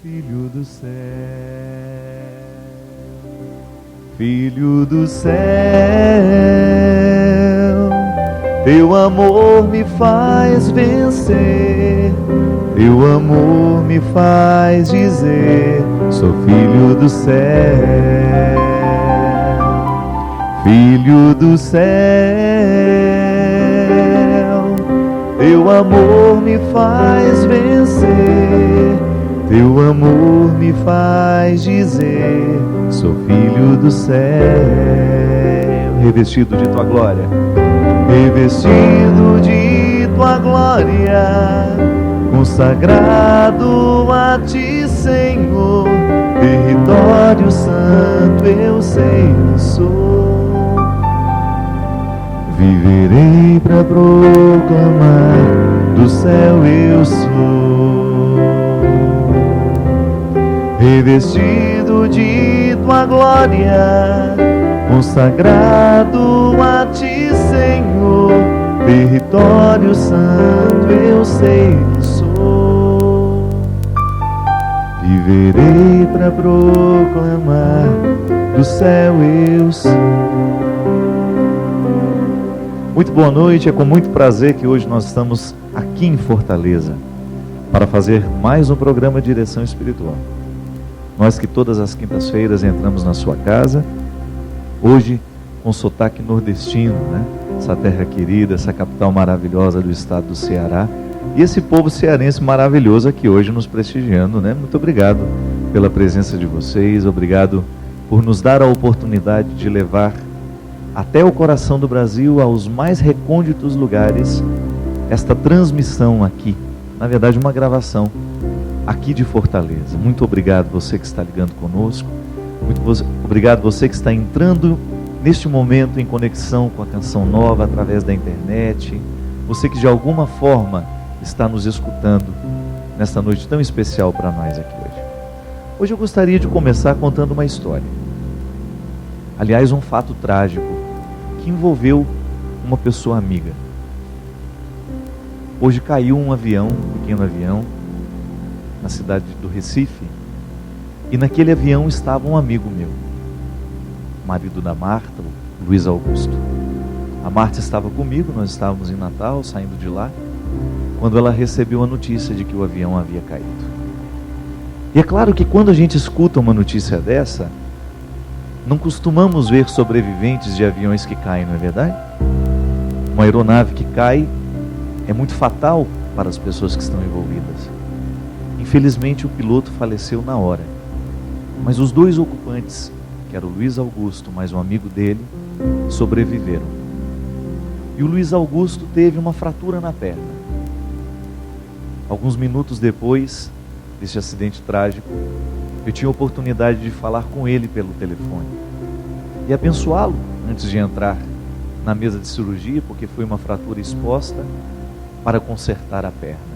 Filho do céu, Filho do céu, teu amor me faz vencer, teu amor me faz dizer, sou filho do céu, filho do céu, teu amor me faz vencer, teu amor me faz dizer, sou filho do céu, revestido de tua glória, revestido de tua glória, consagrado a ti, Senhor, território santo eu sei que sou, viverei para proclamar, do céu eu sou. Revestido de tua glória, consagrado a ti, Senhor, território santo eu sei que sou, viverei para proclamar, do céu eu sou. Muito boa noite, é com muito prazer que hoje nós estamos aqui em Fortaleza para fazer mais um programa de Direção Espiritual. Nós que todas as quintas-feiras entramos na sua casa, hoje com sotaque nordestino, né? Essa terra querida, essa capital maravilhosa do estado do Ceará, e esse povo cearense maravilhoso aqui hoje nos prestigiando, né? Muito obrigado pela presença de vocês, obrigado por nos dar a oportunidade de levar até o coração do Brasil, aos mais recônditos lugares, esta transmissão aqui, na verdade uma gravação aqui de Fortaleza. Muito obrigado você que está ligando conosco, obrigado você que está entrando neste momento em conexão com a Canção Nova através da internet, você que de alguma forma está nos escutando nesta noite tão especial para nós aqui hoje. Hoje eu gostaria de começar contando uma história, aliás um fato trágico que envolveu uma pessoa amiga. Hoje caiu um avião, um pequeno avião, na cidade do Recife, e naquele avião estava um amigo meu, marido da Marta, o Luiz Augusto. A Marta estava comigo, nós estávamos em Natal, saindo de lá, quando ela recebeu a notícia de que o avião havia caído. E é claro que quando a gente escuta uma notícia dessa, não costumamos ver sobreviventes de aviões que caem, não é verdade? Uma aeronave que cai é muito fatal para as pessoas que estão envolvidas. Infelizmente o piloto faleceu na hora, mas os dois ocupantes, que era o Luiz Augusto mais um amigo dele, sobreviveram. E o Luiz Augusto teve uma fratura na perna. Alguns minutos depois desse acidente trágico, eu tinha a oportunidade de falar com ele pelo telefone e abençoá-lo antes de entrar na mesa de cirurgia, porque foi uma fratura exposta, para consertar a perna.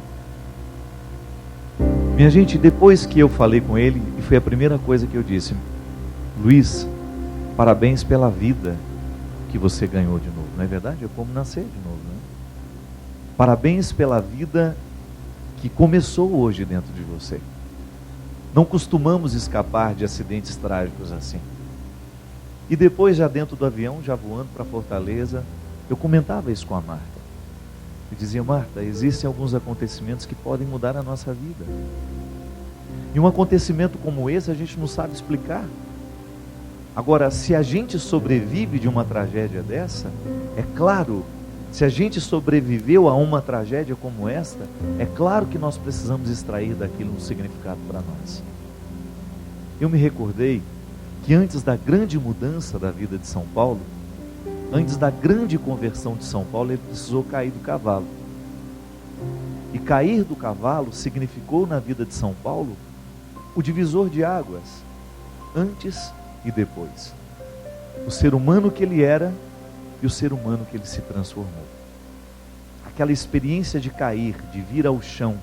Minha gente, depois que eu falei com ele, e foi a primeira coisa que eu disse: Luiz, parabéns pela vida que você ganhou de novo. Não é verdade? É como nascer de novo, né? Parabéns pela vida que começou hoje dentro de você. Não costumamos escapar de acidentes trágicos assim. E depois, já dentro do avião, já voando para Fortaleza, eu comentava isso com a Marta. Eu dizia: Marta, existem alguns acontecimentos que podem mudar a nossa vida. E um acontecimento como esse a gente não sabe explicar. Agora, se a gente sobrevive de uma tragédia dessa, é claro, se a gente sobreviveu a uma tragédia como esta, é claro que nós precisamos extrair daquilo um significado para nós. Eu me recordei que antes da grande mudança da vida de São Paulo, antes da grande conversão de São Paulo, ele precisou cair do cavalo. E cair do cavalo significou na vida de São Paulo o divisor de águas, antes e depois. O ser humano que ele era e o ser humano que ele se transformou. Aquela experiência de cair, de vir ao chão.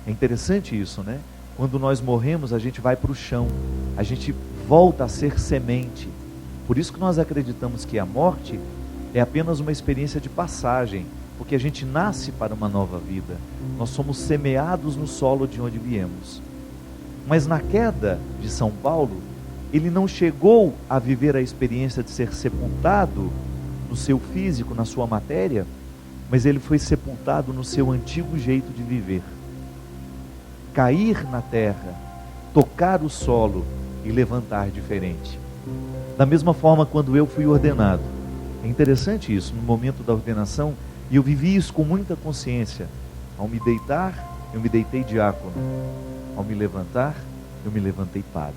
É interessante isso, né? Quando nós morremos, a gente vai para o chão, a gente volta a ser semente. Por isso que nós acreditamos que a morte é apenas uma experiência de passagem, porque a gente nasce para uma nova vida. Nós somos semeados no solo de onde viemos. Mas na queda de São Paulo, ele não chegou a viver a experiência de ser sepultado no seu físico, na sua matéria, mas ele foi sepultado no seu antigo jeito de viver. Cair na terra, tocar o solo e levantar diferente. Da mesma forma, quando eu fui ordenado, é interessante isso, no momento da ordenação, e eu vivi isso com muita consciência. Ao me deitar, eu me deitei diácono. Ao me levantar, eu me levantei padre.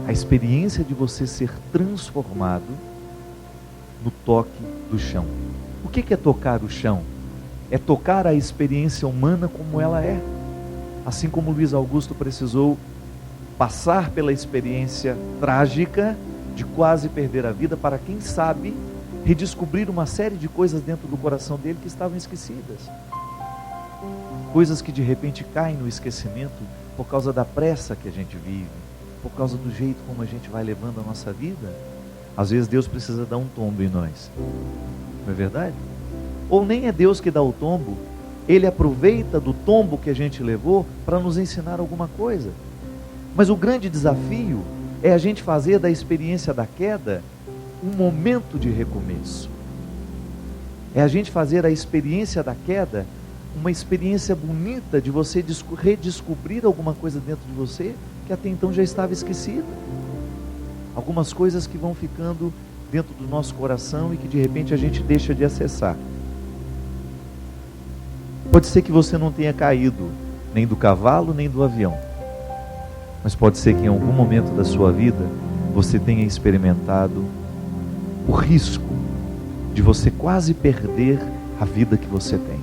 A experiência de você ser transformado no toque do chão. O que é tocar o chão? É tocar a experiência humana como ela é. Assim como Luiz Augusto precisou passar pela experiência trágica de quase perder a vida para, quem sabe, redescobrir uma série de coisas dentro do coração dele que estavam esquecidas. Coisas que de repente caem no esquecimento por causa da pressa que a gente vive, por causa do jeito como a gente vai levando a nossa vida. Às vezes Deus precisa dar um tombo em nós, não é verdade? Ou nem é Deus que dá o tombo, Ele aproveita do tombo que a gente levou para nos ensinar alguma coisa. Mas o grande desafio é a gente fazer da experiência da queda um momento de recomeço. É a gente fazer a experiência da queda uma experiência bonita de você redescobrir alguma coisa dentro de você que até então já estava esquecida. Algumas coisas que vão ficando dentro do nosso coração e que de repente a gente deixa de acessar. Pode ser que você não tenha caído nem do cavalo nem do avião, mas pode ser que em algum momento da sua vida você tenha experimentado o risco de você quase perder a vida que você tem.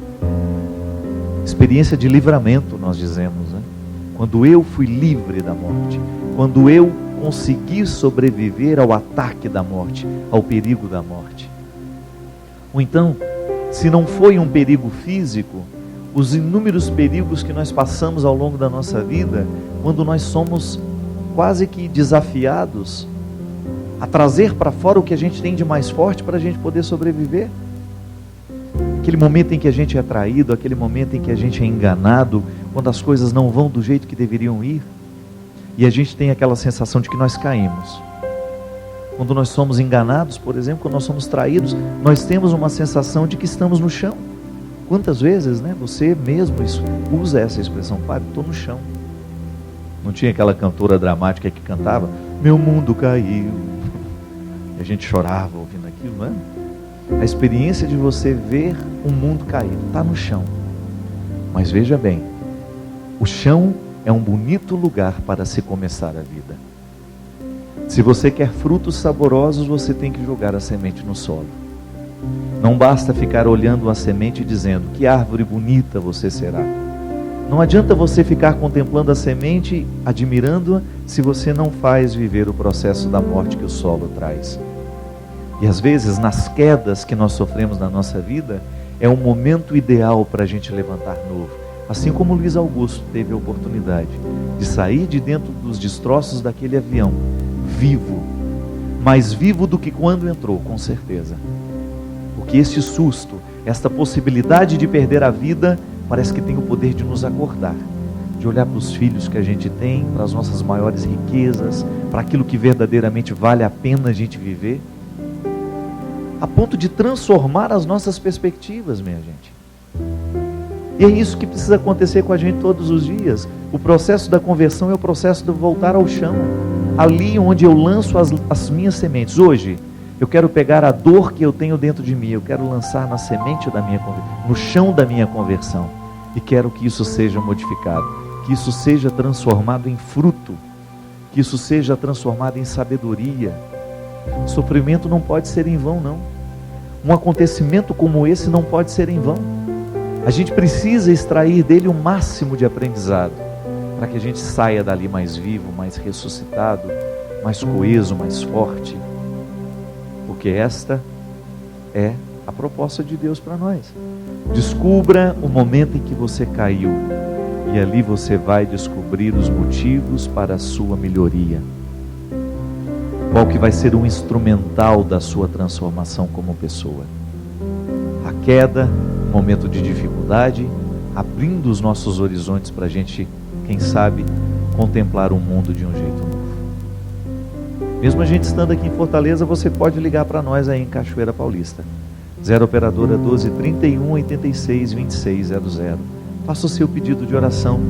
Experiência de livramento, nós dizemos, né? Quando eu fui livre da morte, quando eu consegui sobreviver ao ataque da morte, ao perigo da morte. Ou então, se não foi um perigo físico, os inúmeros perigos que nós passamos ao longo da nossa vida, quando nós somos quase que desafiados a trazer para fora o que a gente tem de mais forte para a gente poder sobreviver. Aquele momento em que a gente é traído, aquele momento em que a gente é enganado, quando as coisas não vão do jeito que deveriam ir, e a gente tem aquela sensação de que nós caímos. Quando nós somos enganados, por exemplo, quando nós somos traídos, nós temos uma sensação de que estamos no chão. Quantas vezes, né, você mesmo usa essa expressão, padre, estou no chão. Não tinha aquela cantora dramática que cantava, meu mundo caiu. E a gente chorava ouvindo aquilo, não é? A experiência de você ver o mundo caído, está no chão. Mas veja bem, o chão é um bonito lugar para se começar a vida. Se você quer frutos saborosos, você tem que jogar a semente no solo. Não basta ficar olhando a semente e dizendo, que árvore bonita você será. Não adianta você ficar contemplando a semente, admirando-a, se você não faz viver o processo da morte que o solo traz. E às vezes, nas quedas que nós sofremos na nossa vida, é o momento ideal para a gente levantar novo. Assim como Luiz Augusto teve a oportunidade de sair de dentro dos destroços daquele avião, vivo, mais vivo do que quando entrou, com certeza. Porque este susto, esta possibilidade de perder a vida, parece que tem o poder de nos acordar, de olhar para os filhos que a gente tem, para as nossas maiores riquezas, para aquilo que verdadeiramente vale a pena a gente viver, a ponto de transformar as nossas perspectivas, minha gente. E é isso que precisa acontecer com a gente todos os dias. O processo da conversão é o processo de voltar ao chão, ali onde eu lanço as minhas sementes. Hoje, eu quero pegar a dor que eu tenho dentro de mim, eu quero lançar na semente da minha conversão, no chão da minha conversão, e quero que isso seja modificado, que isso seja transformado em fruto, que isso seja transformado em sabedoria. O sofrimento não pode ser em vão, não. Um acontecimento como esse não pode ser em vão. A gente precisa extrair dele o máximo de aprendizado, para que a gente saia dali mais vivo, mais ressuscitado, mais coeso, mais forte. Porque esta é a proposta de Deus para nós. Descubra o momento em que você caiu, e ali você vai descobrir os motivos para a sua melhoria. Qual que vai ser o instrumental da sua transformação como pessoa? A queda, momento de dificuldade, abrindo os nossos horizontes para a gente, quem sabe, contemplar o mundo de um jeito novo. Mesmo a gente estando aqui em Fortaleza, você pode ligar para nós aí em Cachoeira Paulista. 0 operadora 12 31 86 26 00. Faça o seu pedido de oração.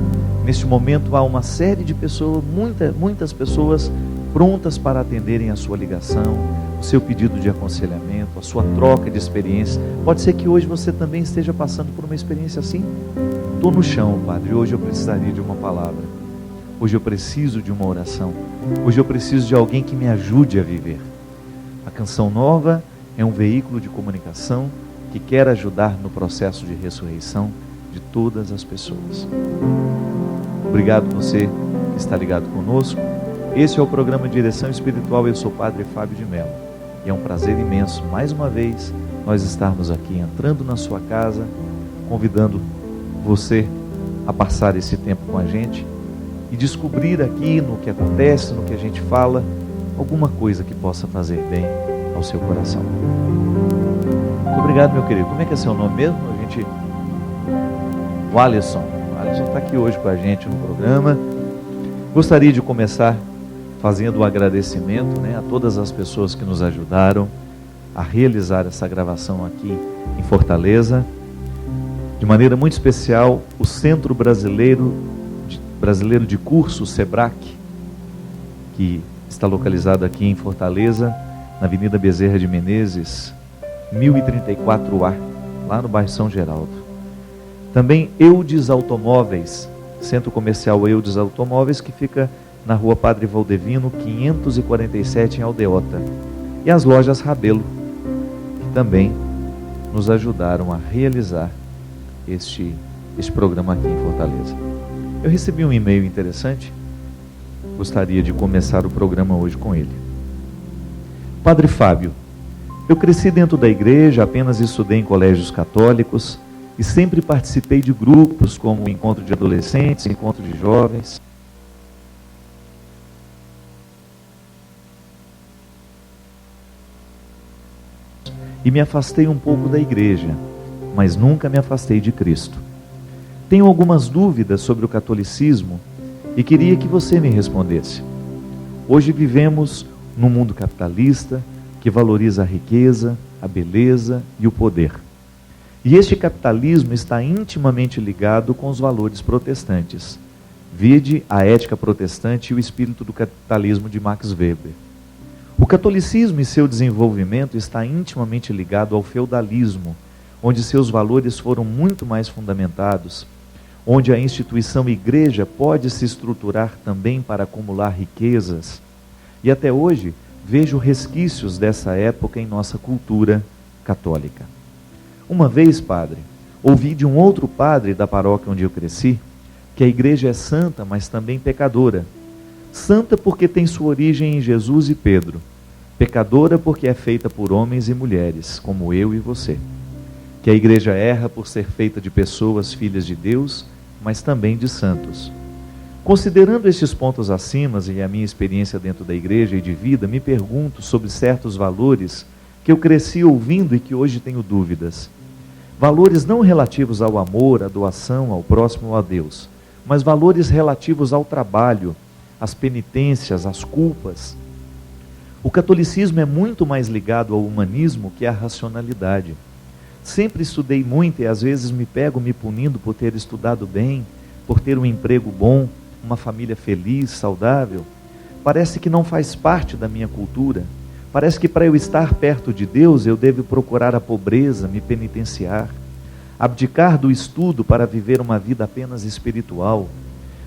Neste momento há uma série de pessoas, muitas pessoas prontas para atenderem a sua ligação, o seu pedido de aconselhamento, a sua troca de experiência. Pode ser que hoje você também esteja passando por uma experiência assim. Estou no chão, Padre, hoje eu precisaria de uma palavra. Hoje eu preciso de uma oração. Hoje eu preciso de alguém que me ajude a viver. A Canção Nova é um veículo de comunicação que quer ajudar no processo de ressurreição de todas as pessoas. Obrigado você que está ligado conosco. Esse é o programa Direção Espiritual. Eu sou o Padre Fábio de Mello. E é um prazer imenso, mais uma vez, nós estarmos aqui entrando na sua casa, convidando você a passar esse tempo com a gente e descobrir aqui no que acontece, no que a gente fala, alguma coisa que possa fazer bem ao seu coração. Muito obrigado, meu querido. Como é que é seu nome mesmo? O Alisson. O Alisson está aqui hoje com a gente no programa. Gostaria de começar fazendo um agradecimento, a todas as pessoas que nos ajudaram a realizar essa gravação aqui em Fortaleza. De maneira muito especial, o Centro Brasileiro de Curso, SEBRAC, que está localizado aqui em Fortaleza, na Avenida Bezerra de Menezes, 1034A, lá no bairro São Geraldo. Também Eudes Automóveis, Centro Comercial Eudes Automóveis, que fica na Rua Padre Valdevino, 547, em Aldeota. E as lojas Rabelo, que também nos ajudaram a realizar este programa aqui em Fortaleza. Eu recebi um e-mail interessante, gostaria de começar o programa hoje com ele. Padre Fábio, eu cresci dentro da igreja, apenas estudei em colégios católicos e sempre participei de grupos como o Encontro de Adolescentes, Encontro de Jovens. E me afastei um pouco da igreja, mas nunca me afastei de Cristo. Tenho algumas dúvidas sobre o catolicismo e queria que você me respondesse. Hoje vivemos num mundo capitalista que valoriza a riqueza, a beleza e o poder. E este capitalismo está intimamente ligado com os valores protestantes. Vide a Ética Protestante e o Espírito do Capitalismo de Max Weber. O catolicismo e seu desenvolvimento está intimamente ligado ao feudalismo, onde seus valores foram muito mais fundamentados, onde a instituição igreja pode se estruturar também para acumular riquezas. E até hoje vejo resquícios dessa época em nossa cultura católica. Uma vez, padre, ouvi de um outro padre da paróquia onde eu cresci, que a igreja é santa, mas também pecadora. Santa porque tem sua origem em Jesus e Pedro. Pecadora porque é feita por homens e mulheres, como eu e você. Que a igreja erra por ser feita de pessoas filhas de Deus, mas também de santos. Considerando estes pontos acima e a minha experiência dentro da igreja e de vida, me pergunto sobre certos valores que eu cresci ouvindo e que hoje tenho dúvidas. Valores não relativos ao amor, à doação, ao próximo ou a Deus, mas valores relativos ao trabalho, às penitências, às culpas. O catolicismo é muito mais ligado ao humanismo que à racionalidade. Sempre estudei muito e às vezes me pego me punindo por ter estudado bem, por ter um emprego bom, uma família feliz, saudável. Parece que não faz parte da minha cultura. Parece que para eu estar perto de Deus eu devo procurar a pobreza, me penitenciar, abdicar do estudo para viver uma vida apenas espiritual.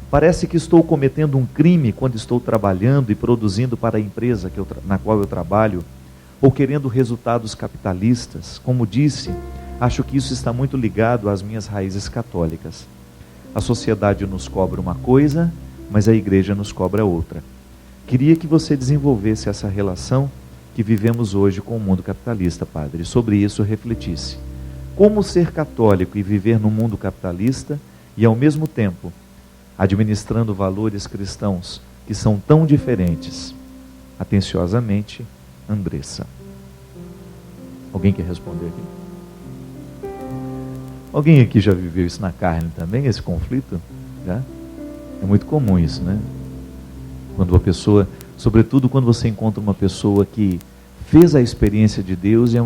Parece que estou cometendo um crime quando estou trabalhando e produzindo para a empresa na qual eu trabalho, ou querendo resultados capitalistas. Como disse, acho que isso está muito ligado às minhas raízes católicas. A sociedade nos cobra uma coisa, mas a igreja nos cobra outra. Queria que você desenvolvesse essa relação que vivemos hoje com o mundo capitalista, padre, e sobre isso refletisse. Como ser católico e viver no mundo capitalista e, ao mesmo tempo, administrando valores cristãos que são tão diferentes? Atenciosamente, Andressa. Alguém quer responder aqui? Alguém aqui já viveu isso na carne também, esse conflito? Já? É muito comum isso, né? Quando uma pessoa, sobretudo quando você encontra uma pessoa que fez a experiência de Deus e é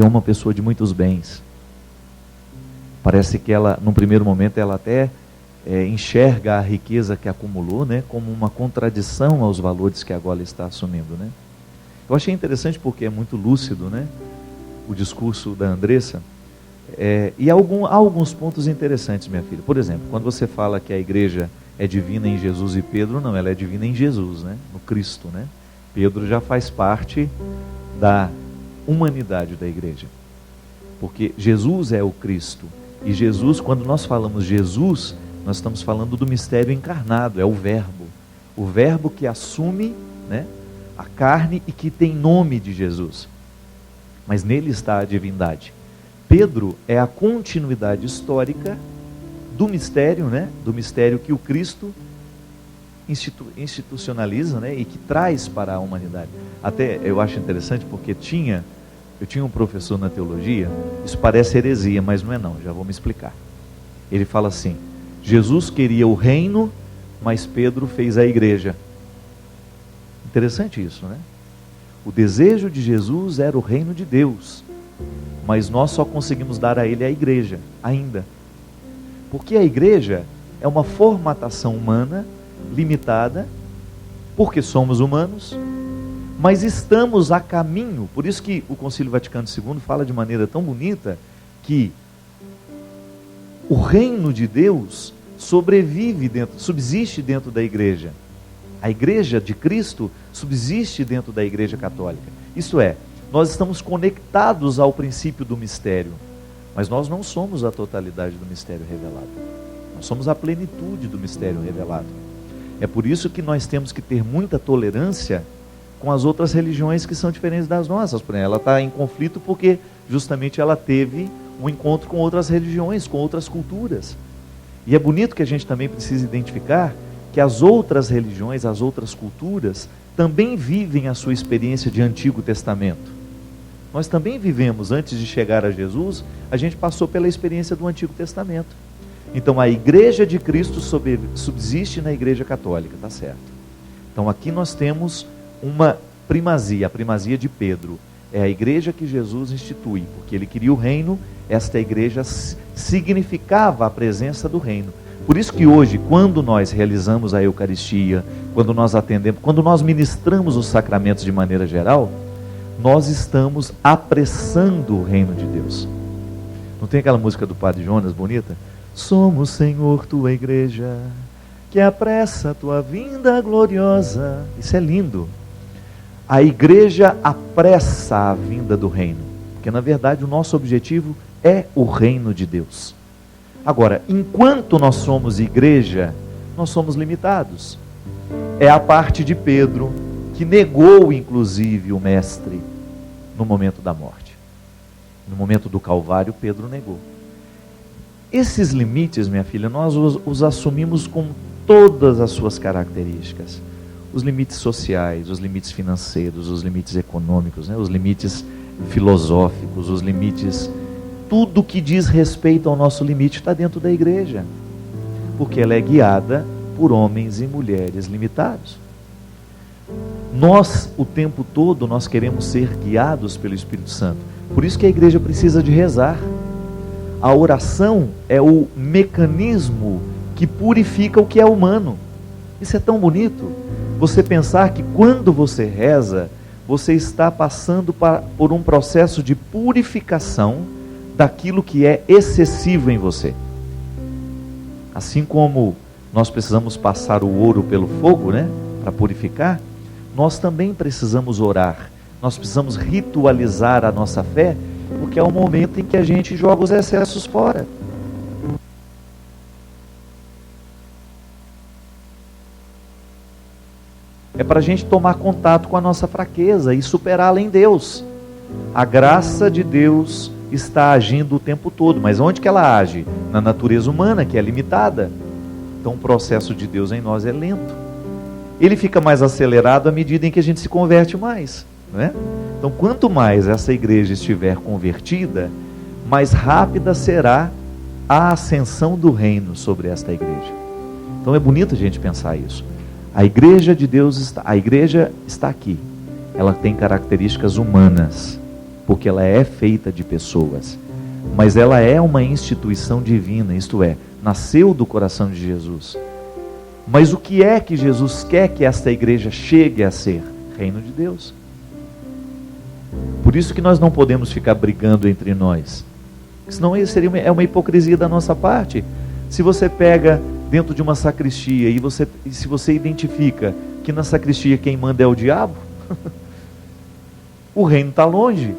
uma pessoa de muitos bens. Parece que ela, num primeiro momento, ela até enxerga a riqueza que acumulou, né, como uma contradição aos valores que agora está assumindo, né? Eu achei interessante porque é muito lúcido, né, o discurso da Andressa, e há alguns pontos interessantes, minha filha. Por exemplo, quando você fala que a igreja é divina em Jesus e Pedro, não, ela é divina em Jesus, né, no Cristo, né? Pedro já faz parte da humanidade da igreja, porque Jesus é o Cristo, e Jesus, quando nós falamos Jesus, nós estamos falando do mistério encarnado, é o Verbo que assume, né, a carne e que tem nome de Jesus, mas nele está a divindade. Pedro é a continuidade histórica do mistério, né, do mistério que o Cristo institucionaliza, né, e que traz para a humanidade. Até eu acho interessante porque eu tinha um professor na teologia, isso parece heresia, mas não é não, já vou me explicar. Ele fala assim: Jesus queria o reino, mas Pedro fez a igreja. Interessante isso, né? O desejo de Jesus era o reino de Deus, mas nós só conseguimos dar a ele a igreja, ainda. Porque a igreja é uma formatação humana, limitada, porque somos humanos, mas estamos a caminho. Por isso que o Concílio Vaticano II fala de maneira tão bonita que o reino de Deus subsiste dentro da igreja. A igreja de Cristo subsiste dentro da igreja católica. Isto é, nós estamos conectados ao princípio do mistério, mas nós não somos a totalidade do mistério revelado. Nós somos a plenitude do mistério revelado. É por isso que nós temos que ter muita tolerância com as outras religiões que são diferentes das nossas. Por exemplo, ela está em conflito porque justamente ela teve um encontro com outras religiões, com outras culturas. E é bonito que a gente também precisa identificar que as outras religiões, as outras culturas, também vivem a sua experiência de Antigo Testamento. Nós também vivemos, antes de chegar a Jesus, a gente passou pela experiência do Antigo Testamento. Então a igreja de Cristo subsiste na igreja católica, tá certo? Então aqui nós temos uma primazia, a primazia de Pedro. É a igreja que Jesus institui, porque ele queria o reino, esta igreja significava a presença do reino. Por isso que hoje, quando nós realizamos a Eucaristia, quando nós atendemos, quando nós ministramos os sacramentos de maneira geral, nós estamos apressando o reino de Deus. Não tem aquela música do Padre Jonas bonita? Somos, Senhor, tua igreja, que apressa a tua vinda gloriosa. Isso é lindo. A igreja apressa a vinda do reino, porque na verdade o nosso objetivo é o reino de Deus. Agora, enquanto nós somos igreja, nós somos limitados. É a parte de Pedro, que negou inclusive o mestre no momento da morte. No momento do Calvário, Pedro negou. Esses limites, minha filha, nós os assumimos com todas as suas características. Os limites sociais, os limites financeiros, os limites econômicos, né? Os limites filosóficos, os limites... Tudo que diz respeito ao nosso limite está dentro da igreja, porque ela é guiada por homens e mulheres limitados. Nós, o tempo todo, nós queremos ser guiados pelo Espírito Santo. Por isso que a igreja precisa de rezar. A oração é o mecanismo que purifica o que é humano. Isso é tão bonito. Você pensar que quando você reza, você está passando por um processo de purificação daquilo que é excessivo em você. Assim como nós precisamos passar o ouro pelo fogo, né, para purificar, nós também precisamos orar. Nós precisamos ritualizar a nossa fé, porque é o momento em que a gente joga os excessos fora. É para a gente tomar contato com a nossa fraqueza e superá-la em Deus. A graça de Deus está agindo o tempo todo, mas onde que ela age? Na natureza humana, que é limitada. Então o processo de Deus em nós é lento. Ele fica mais acelerado à medida em que a gente se converte mais, não é? Então quanto mais essa igreja estiver convertida, mais rápida será a ascensão do reino sobre esta igreja. Então é bonito a gente pensar isso. A igreja de Deus a igreja está aqui. Ela tem características humanas, porque ela é feita de pessoas. Mas ela é uma instituição divina, isto é, nasceu do coração de Jesus. Mas o que é que Jesus quer que esta igreja chegue a ser? Reino de Deus. Por isso que nós não podemos ficar brigando entre nós. Senão é uma hipocrisia da nossa parte. Se você pega dentro de uma sacristia e se você identifica que na sacristia quem manda é o diabo, o reino está longe.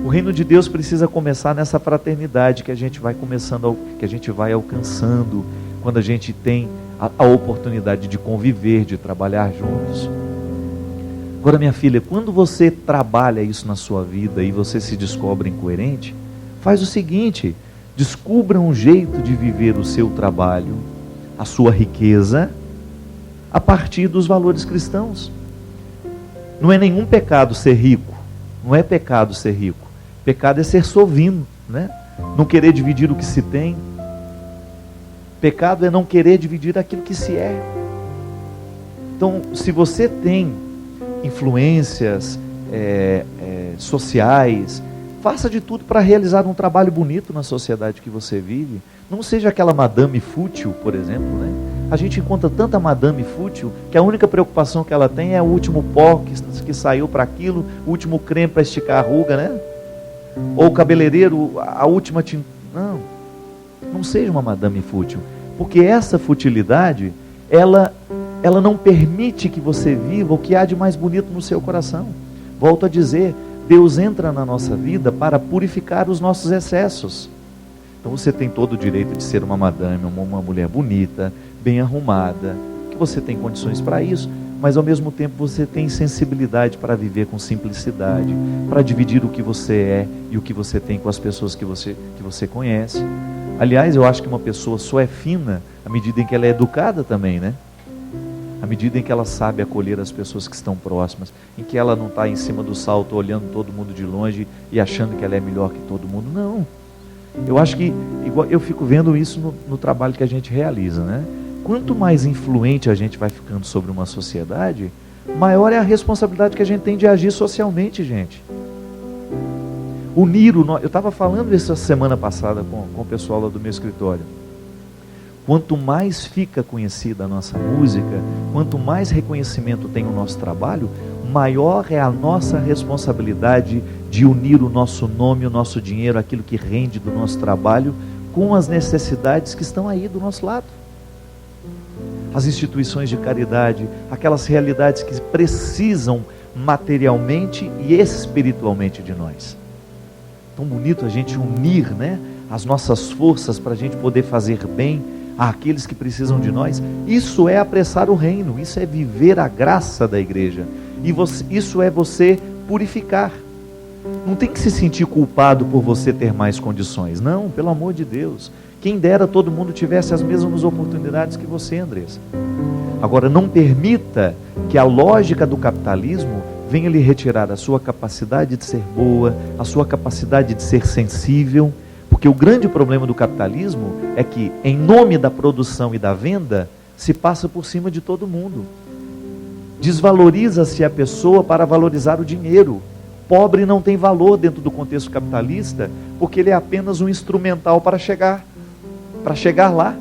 O reino de Deus precisa começar nessa fraternidade que a gente vai começando, que a gente vai alcançando quando a gente tem a oportunidade de conviver, de trabalhar juntos. Agora, minha filha, quando você trabalha isso na sua vida e você se descobre incoerente, faz o seguinte: descubra um jeito de viver o seu trabalho, a sua riqueza, a partir dos valores cristãos. Não é nenhum pecado ser rico, não é pecado ser rico. Pecado é ser sovino, né? Não querer dividir o que se tem. Pecado é não querer dividir aquilo que se é. Então, se você tem influências sociais, faça de tudo para realizar um trabalho bonito na sociedade que você vive. Não seja aquela madame fútil, por exemplo, né? A gente encontra tanta madame fútil que a única preocupação que ela tem é o último pó que saiu para aquilo, o último creme para esticar a ruga, né? Ou o cabeleireiro, a última tinta. Não seja uma madame fútil, porque essa futilidade, ela não permite que você viva o que há de mais bonito no seu coração. Volto a dizer, Deus entra na nossa vida para purificar os nossos excessos. Então você tem todo o direito de ser uma madame, uma mulher bonita, bem arrumada, que você tem condições para isso, mas ao mesmo tempo você tem sensibilidade para viver com simplicidade, para dividir o que você é e o que você tem com as pessoas que você conhece. Aliás, eu acho que uma pessoa só é fina à medida em que ela é educada também, né? À medida em que ela sabe acolher as pessoas que estão próximas, em que ela não está em cima do salto olhando todo mundo de longe e achando que ela é melhor que todo mundo. Não. Eu acho que, eu fico vendo isso no trabalho que a gente realiza, né? Quanto mais influente a gente vai ficando sobre uma sociedade, maior é a responsabilidade que a gente tem de agir socialmente, gente. Unir eu estava falando isso essa semana passada com o pessoal lá do meu escritório. Quanto mais fica conhecida a nossa música, quanto mais reconhecimento tem o nosso trabalho, maior é a nossa responsabilidade de unir o nosso nome, o nosso dinheiro, aquilo que rende do nosso trabalho, com as necessidades que estão aí do nosso lado. As instituições de caridade, aquelas realidades que precisam materialmente e espiritualmente de nós. Tão bonito a gente unir, né, as nossas forças para a gente poder fazer bem àqueles que precisam de nós. Isso é apressar o reino, isso é viver a graça da igreja. E isso é você purificar. Não tem que se sentir culpado por você ter mais condições. Não, pelo amor de Deus. Quem dera todo mundo tivesse as mesmas oportunidades que você, Andressa. Agora, não permita que a lógica do capitalismo venha lhe retirar a sua capacidade de ser boa, a sua capacidade de ser sensível, porque o grande problema do capitalismo é que, em nome da produção e da venda, se passa por cima de todo mundo. Desvaloriza-se a pessoa para valorizar o dinheiro. Pobre não tem valor dentro do contexto capitalista, porque ele é apenas um instrumental para chegar lá.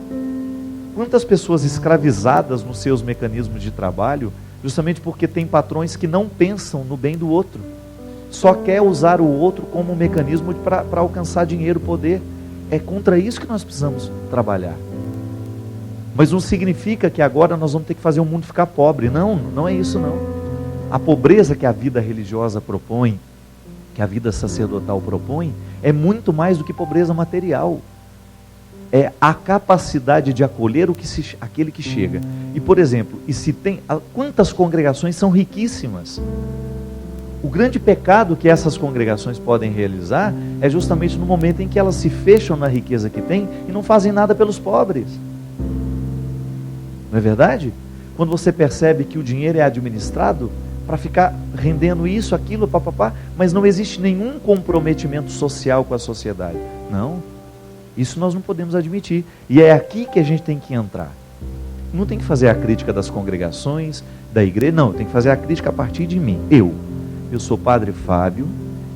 Quantas pessoas escravizadas nos seus mecanismos de trabalho, justamente porque tem patrões que não pensam no bem do outro, só quer usar o outro como um mecanismo para alcançar dinheiro, poder. É contra isso que nós precisamos trabalhar. Mas não significa que agora nós vamos ter que fazer o mundo ficar pobre. Não, não é isso não. A pobreza que a vida religiosa propõe, que a vida sacerdotal propõe, é muito mais do que pobreza material. É a capacidade de acolher aquele que chega. E, por exemplo, quantas congregações são riquíssimas? O grande pecado que essas congregações podem realizar é justamente no momento em que elas se fecham na riqueza que têm e não fazem nada pelos pobres. Não é verdade? Quando você percebe que o dinheiro é administrado para ficar rendendo isso, aquilo, papapá, mas não existe nenhum comprometimento social com a sociedade. Não. Isso nós não podemos admitir. E é aqui que a gente tem que entrar. Não tem que fazer a crítica das congregações, da igreja, não. Tem que fazer a crítica a partir de mim. Eu sou Padre Fábio,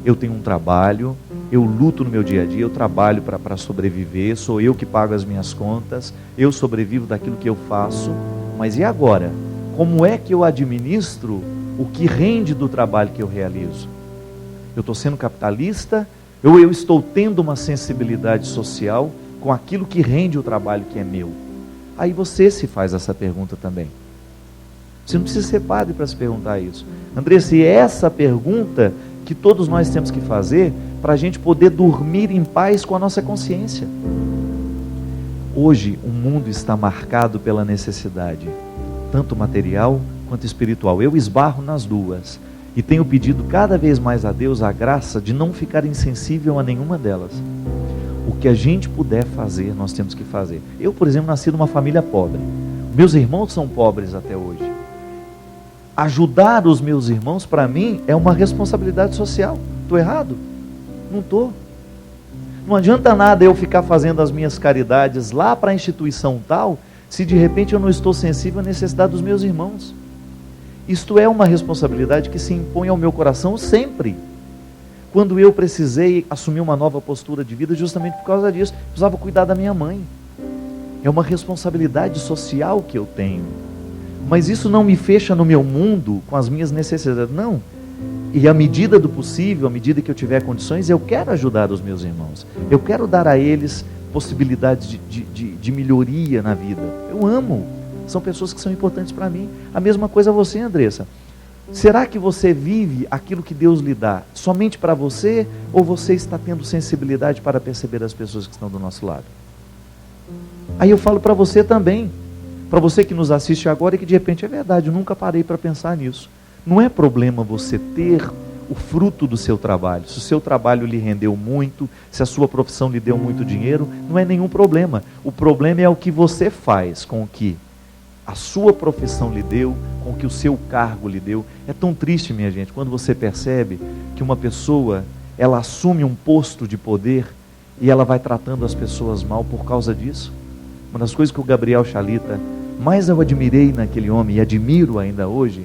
eu tenho um trabalho, eu luto no meu dia a dia, eu trabalho para sobreviver, sou eu que pago as minhas contas, eu sobrevivo daquilo que eu faço. Mas e agora? Como é que eu administro o que rende do trabalho que eu realizo? Eu estou sendo capitalista? Ou eu estou tendo uma sensibilidade social com aquilo que rende o trabalho que é meu? Aí você se faz essa pergunta também. Você não precisa ser padre para se perguntar isso. Andressa, e é essa pergunta que todos nós temos que fazer para a gente poder dormir em paz com a nossa consciência. Hoje o mundo está marcado pela necessidade, tanto material quanto espiritual. Eu esbarro nas duas. E tenho pedido cada vez mais a Deus a graça de não ficar insensível a nenhuma delas. O que a gente puder fazer, nós temos que fazer. Eu, por exemplo, nasci numa família pobre. Meus irmãos são pobres até hoje. Ajudar os meus irmãos, para mim, é uma responsabilidade social. Estou errado? Não estou. Não adianta nada eu ficar fazendo as minhas caridades lá para a instituição tal, se de repente eu não estou sensível à necessidade dos meus irmãos. Isto é uma responsabilidade que se impõe ao meu coração sempre. Quando eu precisei assumir uma nova postura de vida, justamente por causa disso, precisava cuidar da minha mãe. É uma responsabilidade social que eu tenho. Mas isso não me fecha no meu mundo com as minhas necessidades, não. E à medida do possível, à medida que eu tiver condições, eu quero ajudar os meus irmãos. Eu quero dar a eles possibilidades de melhoria na vida. Eu amo. São pessoas que são importantes para mim. A mesma coisa você, Andressa. Será que você vive aquilo que Deus lhe dá somente para você, ou você está tendo sensibilidade para perceber as pessoas que estão do nosso lado? Aí eu falo para você também, para você que nos assiste agora e que de repente é verdade, eu nunca parei para pensar nisso. Não é problema você ter o fruto do seu trabalho. Se o seu trabalho lhe rendeu muito, se a sua profissão lhe deu muito dinheiro, não é nenhum problema. O problema é o que você faz com o que a sua profissão lhe deu, com o que o seu cargo lhe deu. É tão triste, minha gente, quando você percebe que uma pessoa, ela assume um posto de poder e ela vai tratando as pessoas mal por causa disso. Uma das coisas que o Gabriel Chalita mais eu admirei naquele homem, e admiro ainda hoje,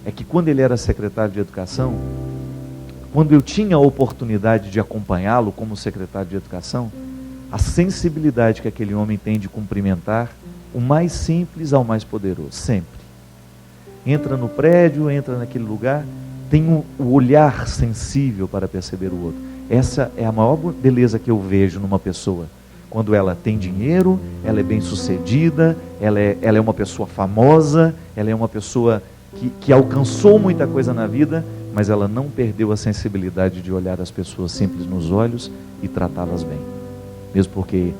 é que quando ele era secretário de Educação, quando eu tinha a oportunidade de acompanhá-lo como secretário de Educação, a sensibilidade que aquele homem tem de cumprimentar o mais simples ao mais poderoso, sempre. Entra no prédio, entra naquele lugar, tem o olhar sensível para perceber o outro. Essa é a maior beleza que eu vejo numa pessoa. Quando ela tem dinheiro, ela é bem sucedida, ela é uma pessoa famosa, ela é uma pessoa que alcançou muita coisa na vida, mas ela não perdeu a sensibilidade de olhar as pessoas simples nos olhos e tratá-las bem. Mesmo porque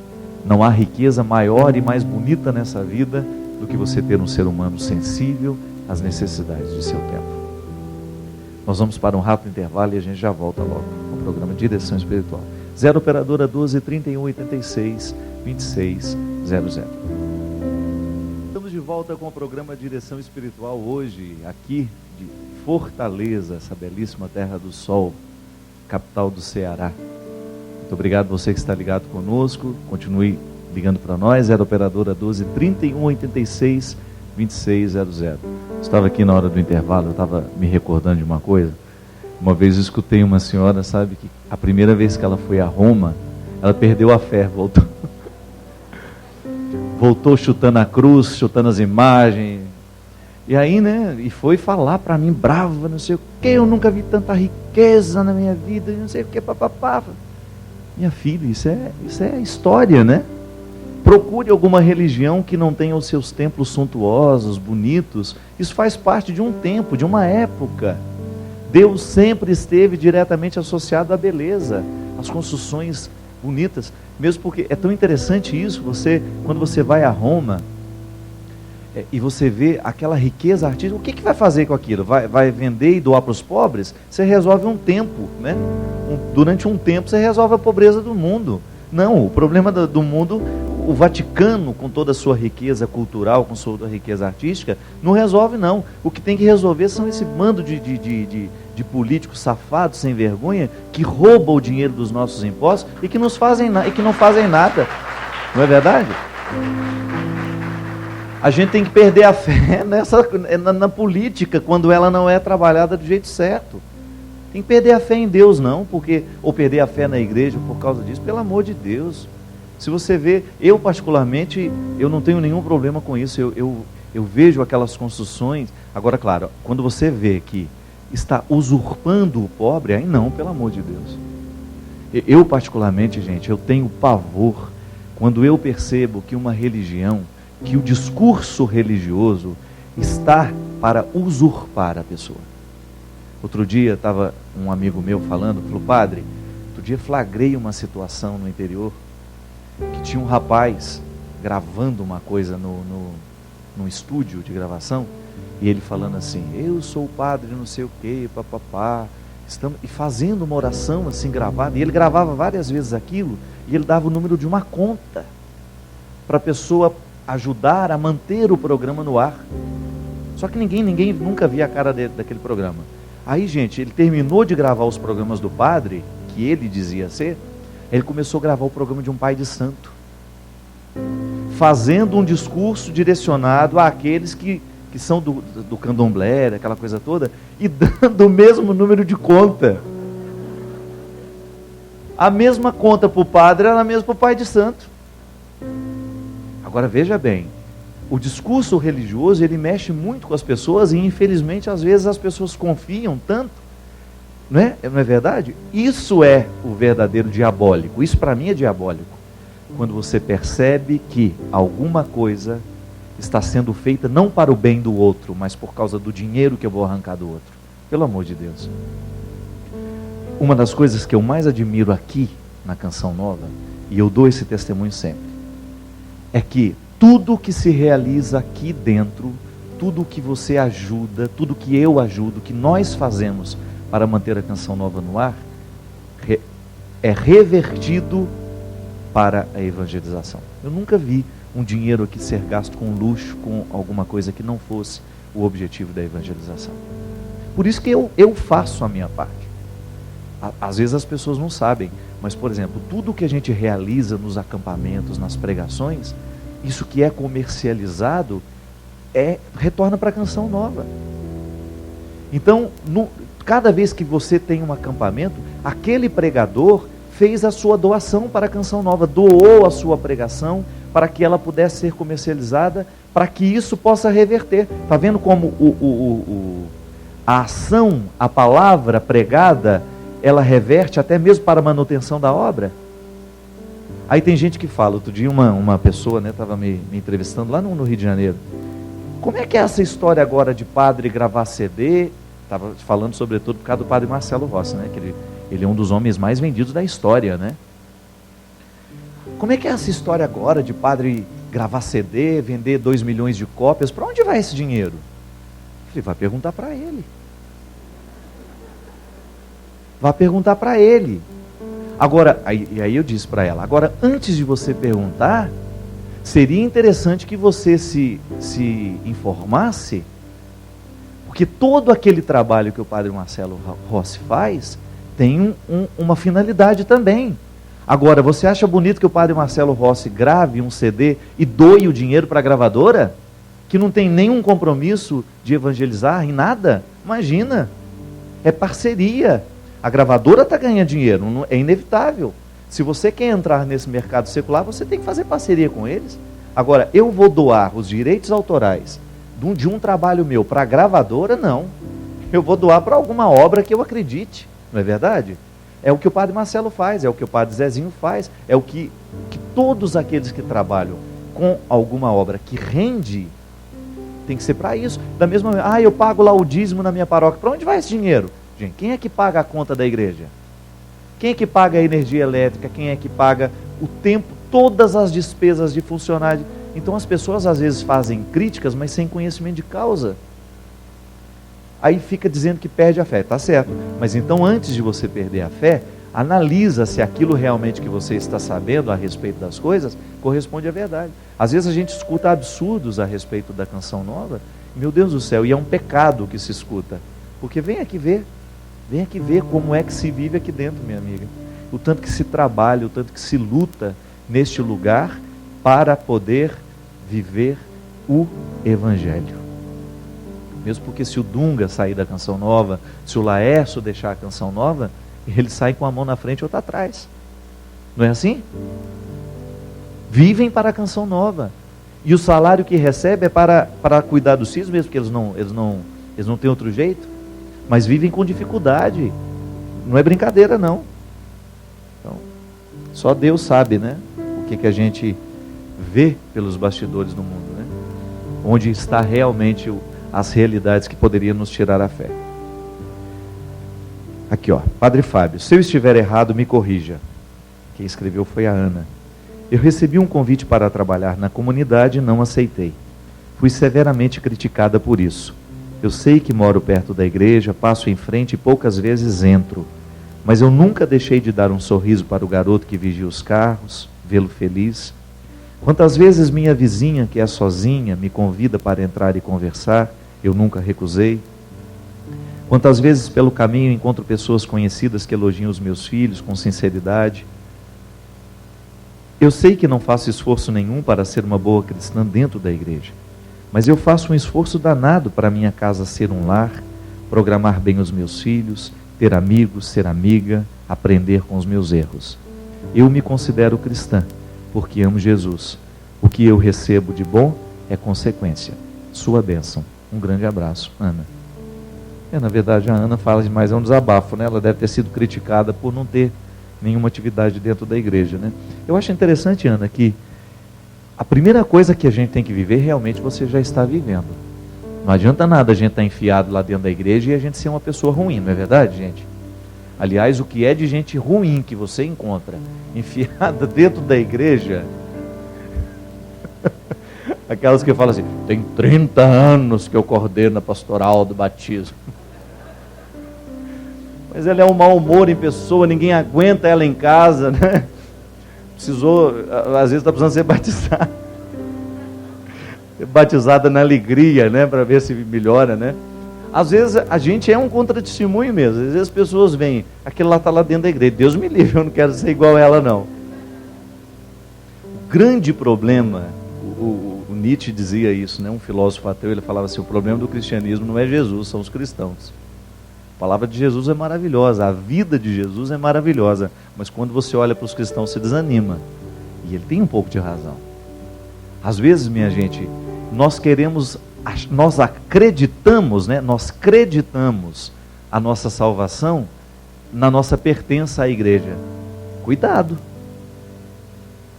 não há riqueza maior e mais bonita nessa vida do que você ter um ser humano sensível às necessidades de seu tempo. Nós vamos para um rápido intervalo e a gente já volta logo com o programa Direção Espiritual. 0 Operadora 12 31 86 26 00. Estamos de volta com o programa Direção Espiritual hoje, aqui de Fortaleza, essa belíssima terra do sol, capital do Ceará. Muito obrigado você que está ligado conosco, continue ligando para nós, 0 Operadora 12 31 86 26 00. Estava aqui na hora do intervalo, eu estava me recordando de uma coisa. Uma vez eu escutei uma senhora, sabe, que a primeira vez que ela foi a Roma, ela perdeu a fé, voltou chutando a cruz, chutando as imagens, e aí, né, e foi falar para mim, brava, não sei o que, eu nunca vi tanta riqueza na minha vida, não sei o que, papapá. Minha filha, isso é história, né? Procure alguma religião que não tenha os seus templos suntuosos, bonitos. Isso faz parte de um tempo, de uma época. Deus sempre esteve diretamente associado à beleza, às construções bonitas. Mesmo porque é tão interessante isso, quando você vai a Roma e você vê aquela riqueza artística, o que vai fazer com aquilo? Vai vender e doar para os pobres? Você resolve um tempo, né? Durante um tempo você resolve a pobreza do mundo. Não, o problema do mundo, o Vaticano, com toda a sua riqueza cultural, com sua riqueza artística, não resolve não. O que tem que resolver são esse bando de políticos safados, sem vergonha, que roubam o dinheiro dos nossos impostos e que, que não fazem nada. Não é verdade? A gente tem que perder a fé na política, quando ela não é trabalhada do jeito certo. Tem que perder a fé em Deus não, ou perder a fé na igreja por causa disso, pelo amor de Deus. Se você vê, eu particularmente, eu não tenho nenhum problema com isso, eu vejo aquelas construções. Agora, claro, quando você vê que está usurpando o pobre, aí não, pelo amor de Deus. Eu particularmente, gente, eu tenho pavor quando eu percebo que uma religião, que o discurso religioso está para usurpar a pessoa. Outro dia estava um amigo meu falou, padre, outro dia flagrei uma situação no interior, que tinha um rapaz gravando uma coisa num estúdio de gravação, e ele falando assim, eu sou o padre não sei o que, papapá, e fazendo uma oração assim gravada, e ele gravava várias vezes aquilo, e ele dava o número de uma conta, para a pessoa ajudar a manter o programa no ar. Só que ninguém nunca via a cara daquele programa. Aí, gente, ele terminou de gravar os programas do padre, que ele dizia ser, ele começou a gravar o programa de um pai de santo, fazendo um discurso direcionado àqueles que são do candomblé, aquela coisa toda, e dando o mesmo número de conta. A mesma conta para o padre era a mesma para o pai de santo. Agora veja bem, o discurso religioso, ele mexe muito com as pessoas e infelizmente às vezes as pessoas confiam tanto, não é verdade? Isso é o verdadeiro diabólico, isso para mim é diabólico, quando você percebe que alguma coisa está sendo feita não para o bem do outro, mas por causa do dinheiro que eu vou arrancar do outro. Pelo amor de Deus. Uma das coisas que eu mais admiro aqui na Canção Nova, e eu dou esse testemunho sempre, é que tudo que se realiza aqui dentro, tudo que você ajuda, tudo que eu ajudo, que nós fazemos para manter a Canção Nova no ar, é revertido para a evangelização. Eu nunca vi um dinheiro aqui ser gasto com luxo, com alguma coisa que não fosse o objetivo da evangelização. Por isso que eu faço a minha parte. Às vezes as pessoas não sabem, mas, por exemplo, tudo que a gente realiza nos acampamentos, nas pregações, isso que é comercializado, retorna para a Canção Nova. Então, cada vez que você tem um acampamento, aquele pregador fez a sua doação para a Canção Nova, doou a sua pregação para que ela pudesse ser comercializada, para que isso possa reverter. Está vendo como a ação, a palavra pregada, ela reverte até mesmo para a manutenção da obra? Aí tem gente que fala, outro dia uma pessoa estava me entrevistando lá no Rio de Janeiro, como é que é essa história agora de padre gravar CD? Estava falando sobretudo por causa do padre Marcelo Rossi, né? Que ele é um dos homens mais vendidos da história, né? Como é que é essa história agora de padre gravar CD, vender 2 milhões de cópias? Para onde vai esse dinheiro? Ele vai perguntar para ele. Vai perguntar para ele. Agora, aí eu disse para ela, agora antes de você perguntar, seria interessante que você se informasse, porque todo aquele trabalho que o padre Marcelo Rossi faz, tem uma finalidade também. Agora, você acha bonito que o padre Marcelo Rossi grave um CD e doe o dinheiro para a gravadora? Que não tem nenhum compromisso de evangelizar em nada? Imagina, é parceria. A gravadora está ganhando dinheiro, é inevitável. Se você quer entrar nesse mercado secular, você tem que fazer parceria com eles. Agora, eu vou doar os direitos autorais de um trabalho meu para a gravadora? Não. Eu vou doar para alguma obra que eu acredite, não é verdade? É o que o padre Marcelo faz, é o que o padre Zezinho faz, é o que todos aqueles que trabalham com alguma obra que rende, tem que ser para isso. Da mesma maneira, eu pago lá o dízimo na minha paróquia, para onde vai esse dinheiro? Gente, quem é que paga a conta da igreja? Quem é que paga a energia elétrica? Quem é que paga o tempo, todas as despesas de funcionário? Então as pessoas às vezes fazem críticas, mas sem conhecimento de causa. Aí fica dizendo que perde a fé, tá certo. Mas então antes de você perder a fé, Analisa se aquilo realmente que você está sabendo a respeito das coisas corresponde à verdade. Às vezes a gente escuta absurdos a respeito da Canção Nova, meu Deus do céu, e é um pecado que se escuta. Porque vem aqui ver como é que se vive aqui dentro, minha amiga. O tanto que se trabalha, o tanto que se luta neste lugar para poder viver o Evangelho. Mesmo porque se o Dunga sair da Canção Nova, se o Laércio deixar a Canção Nova, ele sai com a mão na frente e outra atrás. Não é assim? Vivem para a Canção Nova. E o salário que recebe é para cuidar dos filhos, mesmo que eles não têm outro jeito. Mas vivem com dificuldade. Não é brincadeira, não. Então, só Deus sabe, né? O que a gente vê pelos bastidores do mundo, né? Onde está realmente as realidades que poderiam nos tirar a fé. Aqui, ó, Padre Fábio, se eu estiver errado, me corrija. Quem escreveu foi a Ana. Eu recebi um convite para trabalhar na comunidade e não aceitei. Fui severamente criticada por isso. Eu sei que moro perto da igreja, passo em frente e poucas vezes entro. Mas eu nunca deixei de dar um sorriso para o garoto que vigia os carros, vê-lo feliz. Quantas vezes minha vizinha, que é sozinha, me convida para entrar e conversar, eu nunca recusei. Quantas vezes pelo caminho encontro pessoas conhecidas que elogiam os meus filhos com sinceridade. Eu sei que não faço esforço nenhum para ser uma boa cristã dentro da igreja, mas eu faço um esforço danado para minha casa ser um lar, programar bem os meus filhos, ter amigos, ser amiga, aprender com os meus erros. Eu me considero cristã, porque amo Jesus. O que eu recebo de bom é consequência. Sua bênção. Um grande abraço, Ana. Na verdade, a Ana fala demais, é um desabafo, né? Ela deve ter sido criticada por não ter nenhuma atividade dentro da igreja, né? Eu acho interessante, Ana, que a primeira coisa que a gente tem que viver, realmente você já está vivendo. Não adianta nada a gente estar enfiado lá dentro da igreja e a gente ser uma pessoa ruim, não é verdade, gente? Aliás, o que é de gente ruim que você encontra enfiada dentro da igreja, aquelas que falam assim, tem 30 anos que eu coordeno a pastoral do batismo. Mas ela é um mau humor em pessoa, ninguém aguenta ela em casa, né? Às vezes está precisando ser batizada. Ser batizada na alegria, né? Para ver se melhora, né? Às vezes a gente é um contra-testemunho mesmo. Às vezes as pessoas vêm, aquele lá está lá dentro da igreja. Deus me livre, eu não quero ser igual a ela, não. O grande problema, o Nietzsche dizia isso, né? Um filósofo ateu, ele falava assim, o problema do cristianismo não é Jesus, são os cristãos. A palavra de Jesus é maravilhosa, a vida de Jesus é maravilhosa, mas quando você olha para os cristãos, você desanima. E ele tem um pouco de razão. Às vezes, minha gente, nós acreditamos, né? Nós acreditamos a nossa salvação na nossa pertença à igreja. Cuidado.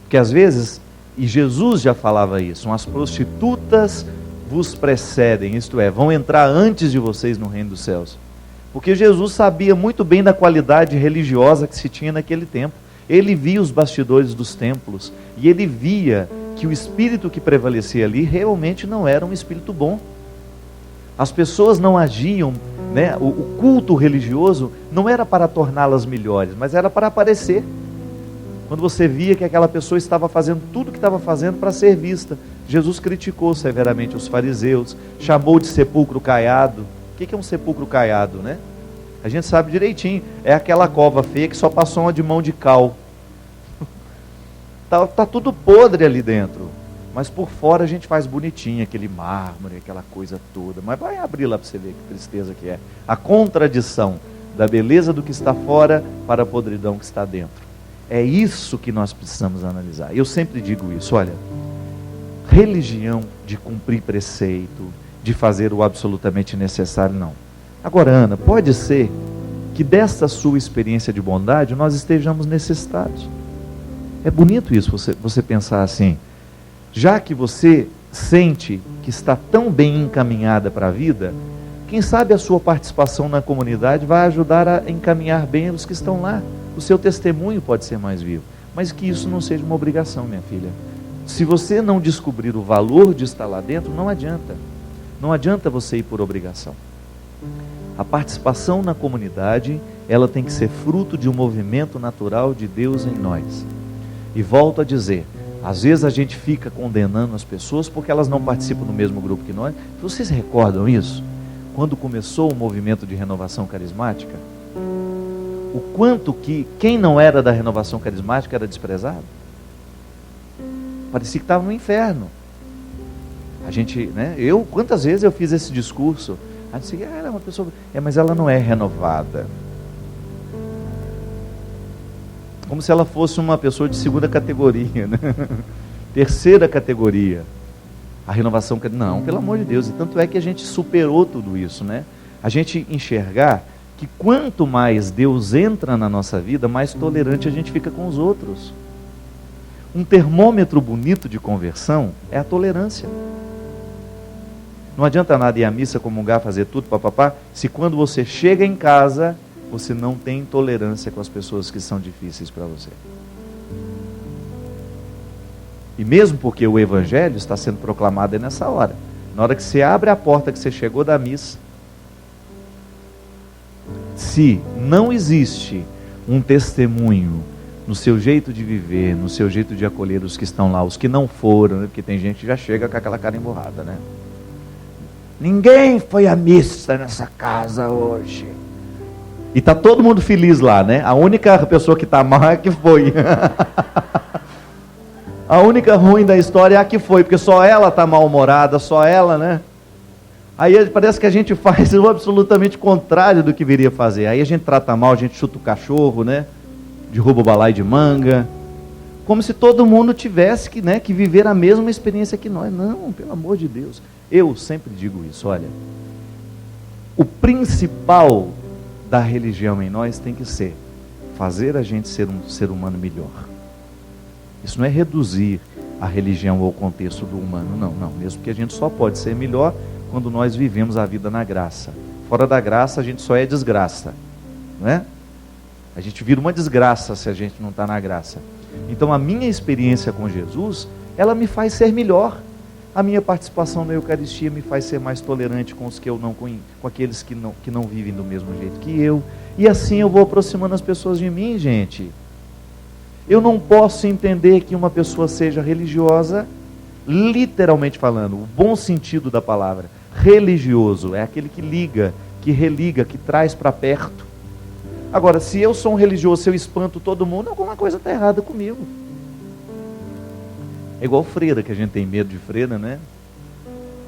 Porque às vezes, e Jesus já falava isso, as prostitutas vos precedem, isto é, vão entrar antes de vocês no reino dos céus. Porque Jesus sabia muito bem da qualidade religiosa que se tinha naquele tempo. Ele via os bastidores dos templos e ele via que o espírito que prevalecia ali realmente não era um espírito bom. As pessoas não agiam, né? O culto religioso não era para torná-las melhores, mas era para aparecer. Quando você via que aquela pessoa estava fazendo tudo o que estava fazendo para ser vista, Jesus criticou severamente os fariseus, chamou de sepulcro caiado. O que é um sepulcro caiado, né? A gente sabe direitinho, é aquela cova feia que só passou uma de mão de cal. Tá tudo podre ali dentro, mas por fora a gente faz bonitinho, aquele mármore, aquela coisa toda. Mas vai abrir lá para você ver que tristeza que é. A contradição da beleza do que está fora para a podridão que está dentro. É isso que nós precisamos analisar. Eu sempre digo isso, olha, religião de cumprir preceito, de fazer o absolutamente necessário, não. Agora, Ana, pode ser que desta sua experiência de bondade nós estejamos necessitados. É bonito isso, você pensar assim, já que você sente que está tão bem encaminhada para a vida, quem sabe a sua participação na comunidade vai ajudar a encaminhar bem os que estão lá. O seu testemunho pode ser mais vivo, mas que isso não seja uma obrigação, minha filha. Se você não descobrir o valor de estar lá dentro, não adianta. Não adianta você ir por obrigação. A participação na comunidade ela tem que ser fruto de um movimento natural de Deus em nós. E volto a dizer, às vezes a gente fica condenando as pessoas porque elas não participam do mesmo grupo que nós. Vocês recordam isso? Quando começou o movimento de renovação carismática, o quanto que quem não era da renovação carismática era desprezado? Parecia que estava no inferno. A gente, né? Quantas vezes eu fiz esse discurso? A gente disse, ela é uma pessoa, mas ela não é renovada. Como se ela fosse uma pessoa de segunda categoria, né? Terceira categoria. A renovação, não, pelo amor de Deus. E tanto é que a gente superou tudo isso, né? A gente enxergar que quanto mais Deus entra na nossa vida, mais tolerante a gente fica com os outros. Um termômetro bonito de conversão é a tolerância. Não adianta nada ir à missa, comungar, fazer tudo, papapá, se quando você chega em casa, você não tem tolerância com as pessoas que são difíceis para você. E mesmo porque o evangelho está sendo proclamado nessa hora. Na hora que você abre a porta, que você chegou da missa, se não existe um testemunho no seu jeito de viver, no seu jeito de acolher os que estão lá, os que não foram, né? Porque tem gente que já chega com aquela cara emburrada, né? Ninguém foi à missa nessa casa hoje. E tá todo mundo feliz lá, né? A única pessoa que está mal é a que foi. A única ruim da história é a que foi, porque só ela está mal-humorada, só ela, né? Aí parece que a gente faz o absolutamente contrário do que viria fazer. Aí a gente trata mal, a gente chuta o cachorro, né? Derruba o balaio de manga. Como se todo mundo tivesse que viver a mesma experiência que nós. Não, pelo amor de Deus. Eu sempre digo isso, olha. O principal da religião em nós tem que ser fazer a gente ser um ser humano melhor. Isso não é reduzir a religião ao contexto do humano, não. Mesmo que a gente só pode ser melhor quando nós vivemos a vida na graça. Fora da graça a gente só é desgraça, não é? A gente vira uma desgraça se a gente não está na graça. Então a minha experiência com Jesus, ela me faz ser melhor. A minha participação na Eucaristia me faz ser mais tolerante com os que eu não conheço, com aqueles que não vivem do mesmo jeito que eu. E assim eu vou aproximando as pessoas de mim, gente. Eu não posso entender que uma pessoa seja religiosa, literalmente falando, o bom sentido da palavra. Religioso é aquele que liga, que religa, que traz para perto. Agora, se eu sou um religioso, se eu espanto todo mundo, alguma coisa está errada comigo. É igual freira, que a gente tem medo de freira, né?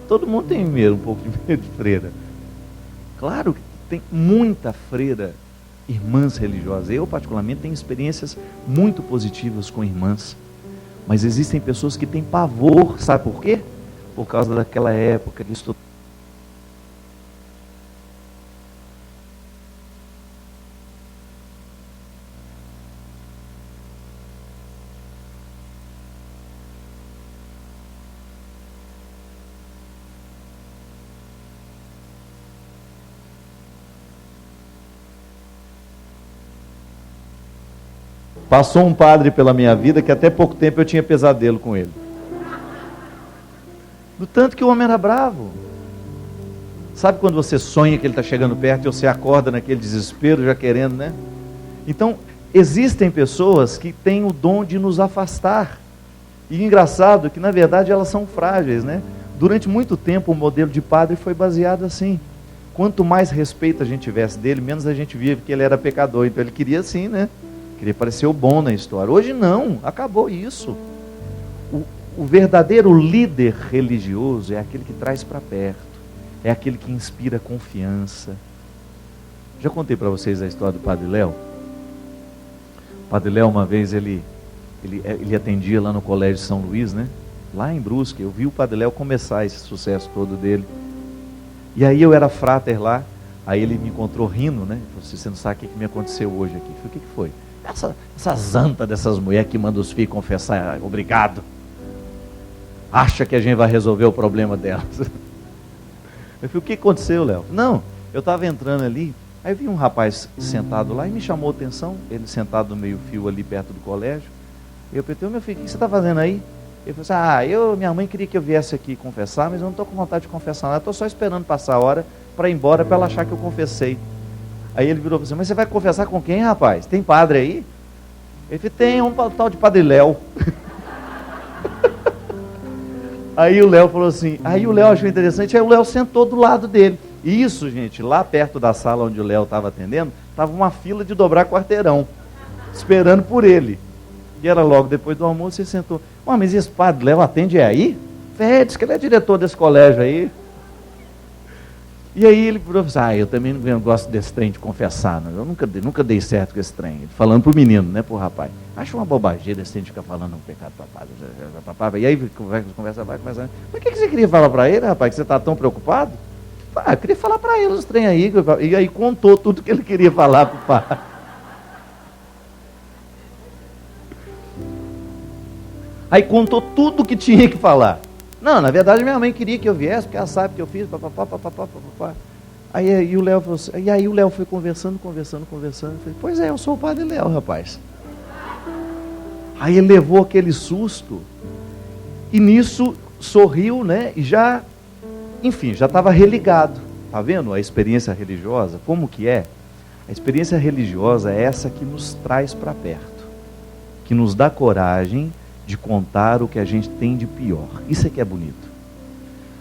Todo mundo tem medo, um pouco de medo de freira. Claro que tem muita freira, irmãs religiosas. Eu, particularmente, tenho experiências muito positivas com irmãs. Mas existem pessoas que têm pavor, sabe por quê? Por causa daquela época de estudar. Passou um padre pela minha vida que até pouco tempo eu tinha pesadelo com ele. Do tanto que o homem era bravo. Sabe quando você sonha que ele está chegando perto e você acorda naquele desespero já querendo, né? Então, existem pessoas que têm o dom de nos afastar. E engraçado que na verdade elas são frágeis, né? Durante muito tempo o modelo de padre foi baseado assim. Quanto mais respeito a gente tivesse dele, menos a gente via que ele era pecador. Então ele queria assim, né? Queria parecer o bom na história. Hoje não, acabou isso. O verdadeiro líder religioso é aquele que traz para perto, é aquele que inspira confiança. Já contei para vocês a história do Padre Léo? O Padre Léo, uma vez, ele atendia lá no Colégio São Luís, né? Lá em Brusque. Eu vi o Padre Léo começar esse sucesso todo dele. E aí eu era frater lá, aí ele me encontrou rindo, né? Falei, você não sabe o que me aconteceu hoje aqui. Eu falei, o que foi? Essa zanta dessas mulheres que mandam os filhos confessar, obrigado. Acha que a gente vai resolver o problema delas. Eu falei, o que aconteceu, Léo? Não, eu estava entrando ali, aí vi um rapaz sentado lá e me chamou a atenção, ele sentado no meio fio ali perto do colégio. Eu perguntei, meu filho, o que você está fazendo aí? Ele falou assim, minha mãe queria que eu viesse aqui confessar, mas eu não estou com vontade de confessar nada, estou só esperando passar a hora para ir embora, para ela achar que eu confessei. Aí ele virou e falou assim: mas você vai confessar com quem, rapaz? Tem padre aí? Ele falou: tem, um tal de Padre Léo. Aí o Léo falou assim, aí o Léo achou interessante, aí o Léo sentou do lado dele. E isso, gente, lá perto da sala onde o Léo estava atendendo, estava uma fila de dobrar quarteirão, esperando por ele. E era logo depois do almoço, ele sentou. Mas esse Padre Léo atende aí? Diz que ele é diretor desse colégio aí. E aí ele falou assim: eu também não gosto desse trem de confessar, não. Eu nunca dei certo com esse trem. Ele falando pro menino, né, pro rapaz. Acho uma bobageira esse trem de ficar falando um pecado papado. E aí conversa vai, começa. Mas o que você queria falar para ele, rapaz, que você está tão preocupado? Eu queria falar para ele os trem aí. E aí contou tudo que ele queria falar pro pai. Aí contou tudo que tinha que falar. Não, na verdade minha mãe queria que eu viesse, porque ela sabe que eu fiz, papapá. Aí o Léo falou assim, e aí o Léo foi conversando. Eu falei: pois é, eu sou o Padre Léo, rapaz. Aí ele levou aquele susto, e nisso sorriu, né, e já estava religado. Tá vendo a experiência religiosa, como que é? A experiência religiosa é essa que nos traz para perto, que nos dá coragem de contar o que a gente tem de pior. Isso é que é bonito.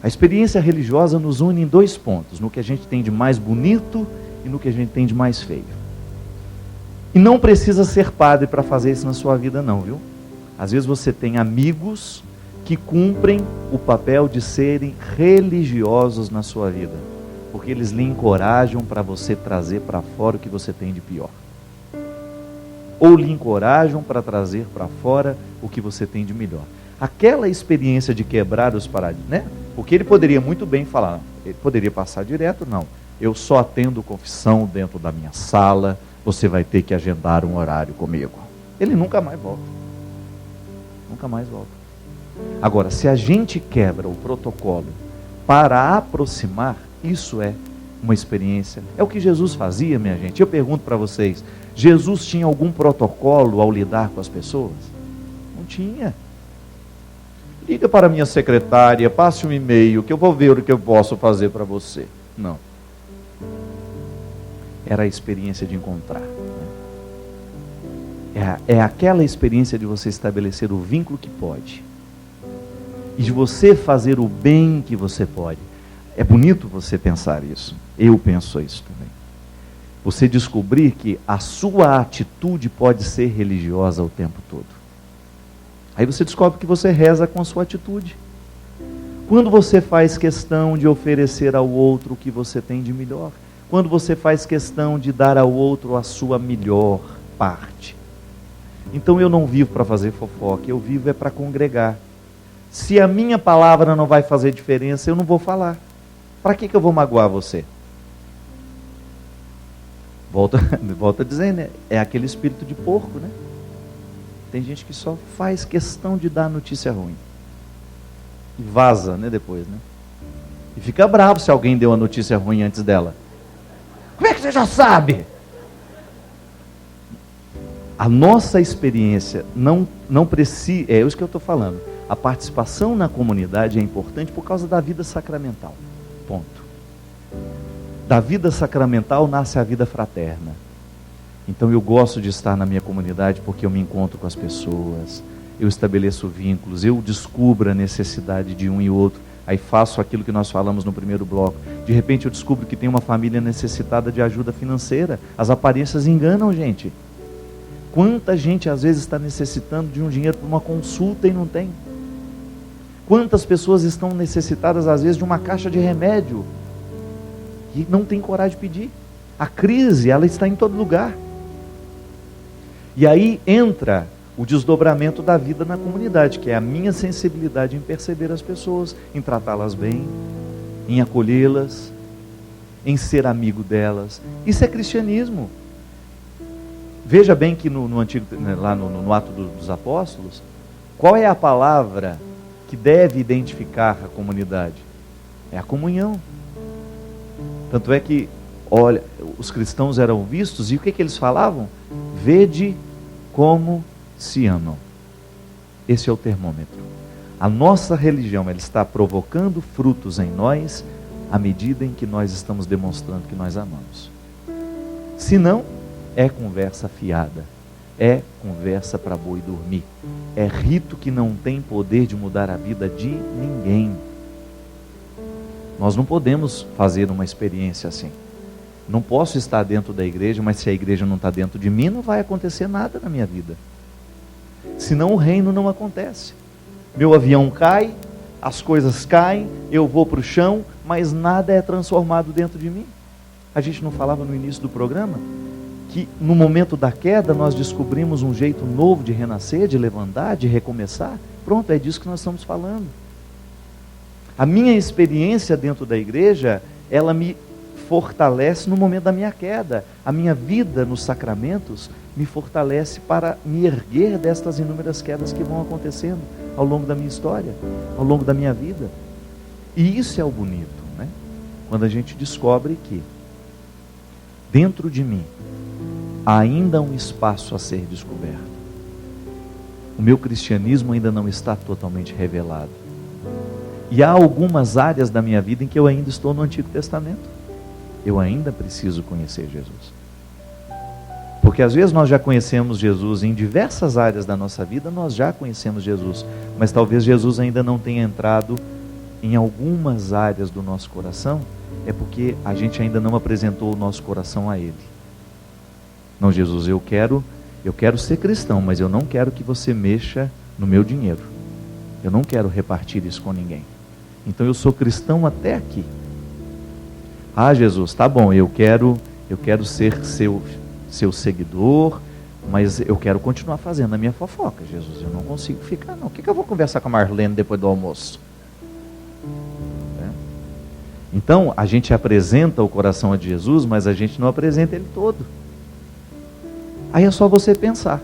A experiência religiosa nos une em 2 pontos: no que a gente tem de mais bonito e no que a gente tem de mais feio. E não precisa ser padre para fazer isso na sua vida não, viu? Às vezes você tem amigos que cumprem o papel de serem religiosos na sua vida, porque eles lhe encorajam para você trazer para fora o que você tem de pior. Ou lhe encorajam para trazer para fora o que você tem de melhor. Aquela experiência de quebrar os paradigmas, né? Porque ele poderia muito bem falar, ele poderia passar direto: não, eu só atendo confissão dentro da minha sala, você vai ter que agendar um horário comigo. Ele nunca mais volta. Nunca mais volta. Agora, se a gente quebra o protocolo para aproximar, isso é uma experiência. É o que Jesus fazia, minha gente. Eu pergunto para vocês: Jesus tinha algum protocolo ao lidar com as pessoas? Não tinha. Liga para a minha secretária, passe um e-mail que eu vou ver o que eu posso fazer para você. Não. Era a experiência de encontrar. É aquela experiência de você estabelecer o vínculo que pode. E de você fazer o bem que você pode. É bonito você pensar isso. Eu penso isso também. Você descobrir que a sua atitude pode ser religiosa o tempo todo. Aí você descobre que você reza com a sua atitude. Quando você faz questão de oferecer ao outro o que você tem de melhor. Quando você faz questão de dar ao outro a sua melhor parte. Então eu não vivo para fazer fofoca, eu vivo é para congregar. Se a minha palavra não vai fazer diferença, eu não vou falar. Para que eu vou magoar você? Volta a dizer, né? É aquele espírito de porco, né? Tem gente que só faz questão de dar notícia ruim. E vaza, né, depois, né? E fica bravo se alguém deu uma notícia ruim antes dela. Como é que você já sabe? A nossa experiência não precisa... É isso que eu estou falando. A participação na comunidade é importante por causa da vida sacramental. Ponto. Da vida sacramental nasce a vida fraterna. Então eu gosto de estar na minha comunidade porque eu me encontro com as pessoas, eu estabeleço vínculos, eu descubro a necessidade de um e outro, aí faço aquilo que nós falamos no primeiro bloco. De repente eu descubro que tem uma família necessitada de ajuda financeira. As aparências enganam, gente. Quanta gente às vezes está necessitando de um dinheiro para uma consulta e não tem? Quantas pessoas estão necessitadas às vezes de uma caixa de remédio e não tem coragem de pedir? A crise, ela está em todo lugar. E aí entra o desdobramento da vida na comunidade, que é a minha sensibilidade em perceber as pessoas, em tratá-las bem, em acolhê-las, em ser amigo delas. Isso é cristianismo. Veja bem que no antigo, lá no Ato dos Apóstolos, qual é a palavra que deve identificar a comunidade? É a comunhão. Tanto é que, olha, os cristãos eram vistos, e o que eles falavam? Vede como se amam. Esse é o termômetro. A nossa religião, ela está provocando frutos em nós, à medida em que nós estamos demonstrando que nós amamos. Se não, é conversa fiada, é conversa para boi dormir, é rito que não tem poder de mudar a vida de ninguém. Nós não podemos fazer uma experiência assim. Não posso estar dentro da igreja, mas se a igreja não está dentro de mim, não vai acontecer nada na minha vida. Senão o reino não acontece. Meu avião cai, as coisas caem, eu vou para o chão, mas nada é transformado dentro de mim. A gente não falava no início do programa que no momento da queda nós descobrimos um jeito novo de renascer, de levantar, de recomeçar? Pronto, é disso que nós estamos falando. A minha experiência dentro da igreja, ela me fortalece no momento da minha queda. A minha vida nos sacramentos me fortalece para me erguer destas inúmeras quedas que vão acontecendo ao longo da minha história, ao longo da minha vida. E isso é o bonito, né? Quando a gente descobre que dentro de mim há ainda um espaço a ser descoberto. O meu cristianismo ainda não está totalmente revelado. E há algumas áreas da minha vida em que eu ainda estou no Antigo Testamento. Eu ainda preciso conhecer Jesus. Porque às vezes nós já conhecemos Jesus em diversas áreas da nossa vida, nós já conhecemos Jesus, mas talvez Jesus ainda não tenha entrado em algumas áreas do nosso coração, é porque a gente ainda não apresentou o nosso coração a Ele. Não, Jesus, eu quero ser cristão, mas eu não quero que você mexa no meu dinheiro. Eu não quero repartir isso com ninguém. Então eu sou cristão até aqui. Ah, Jesus, tá bom, eu quero ser seu seguidor, mas eu quero continuar fazendo a minha fofoca, Jesus. Eu não consigo ficar, não. O que eu vou conversar com a Marlene depois do almoço? Então, a gente apresenta o coração de Jesus, mas a gente não apresenta ele todo. Aí é só você pensar.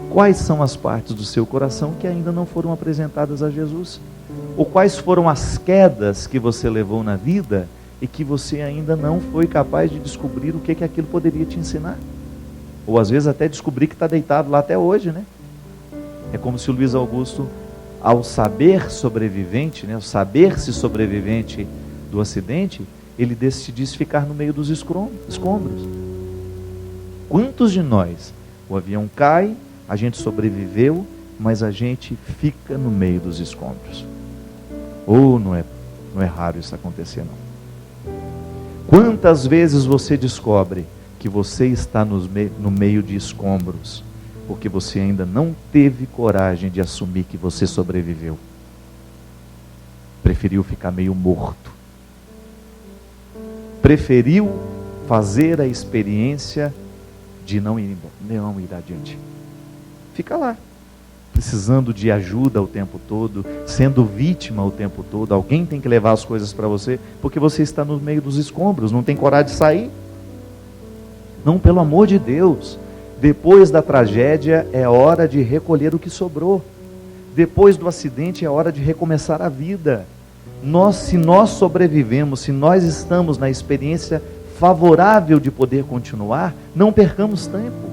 Quais são as partes do seu coração que ainda não foram apresentadas a Jesus? Ou quais foram as quedas que você levou na vida e que você ainda não foi capaz de descobrir o que aquilo poderia te ensinar? Ou às vezes até descobrir que está deitado lá até hoje, né? É como se o Luiz Augusto, ao saber sobrevivente, né, ao saber-se sobrevivente do acidente, ele decidisse ficar no meio dos escombros. Quantos de nós, o avião cai, a gente sobreviveu, mas a gente fica no meio dos escombros? Ou não é raro isso acontecer, não? Quantas vezes você descobre que você está no meio de escombros, porque você ainda não teve coragem de assumir que você sobreviveu? Preferiu ficar meio morto. Preferiu fazer a experiência de não ir adiante. Fica lá, precisando de ajuda o tempo todo, sendo vítima o tempo todo. Alguém tem que levar as coisas para você, porque você está no meio dos escombros, não tem coragem de sair. Não, pelo amor de Deus. Depois da tragédia é hora de recolher o que sobrou. Depois do acidente é hora de recomeçar a vida. Se nós sobrevivemos, se nós estamos na experiência favorável de poder continuar, não percamos tempo.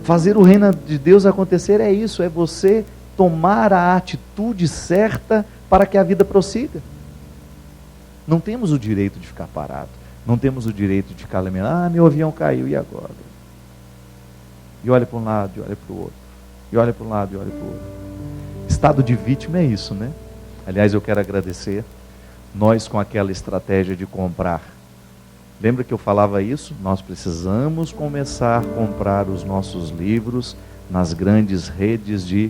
Fazer o reino de Deus acontecer é isso, é você tomar a atitude certa para que a vida prossiga. Não temos o direito de ficar parado, não temos o direito de ficar lamentando, meu avião caiu, e agora? E olha para um lado, e olha para o outro, e olha para um lado, e olha para o outro. Estado de vítima é isso, né? Aliás, eu quero agradecer, nós com aquela estratégia de comprar. Lembra que eu falava isso? Nós precisamos começar a comprar os nossos livros nas grandes redes de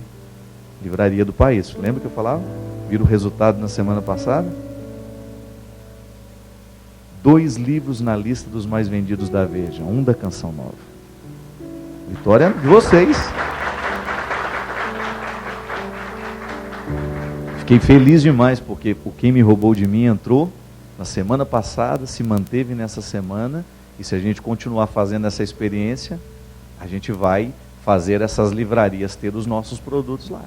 livraria do país. Lembra que eu falava? Viram o resultado na semana passada? 2 livros na lista dos mais vendidos da Veja, 1 da Canção Nova. Vitória de vocês. Fiquei feliz demais, porque o Quem Me Roubou de Mim entrou na semana passada, se manteve nessa semana, e se a gente continuar fazendo essa experiência, a gente vai fazer essas livrarias ter os nossos produtos lá,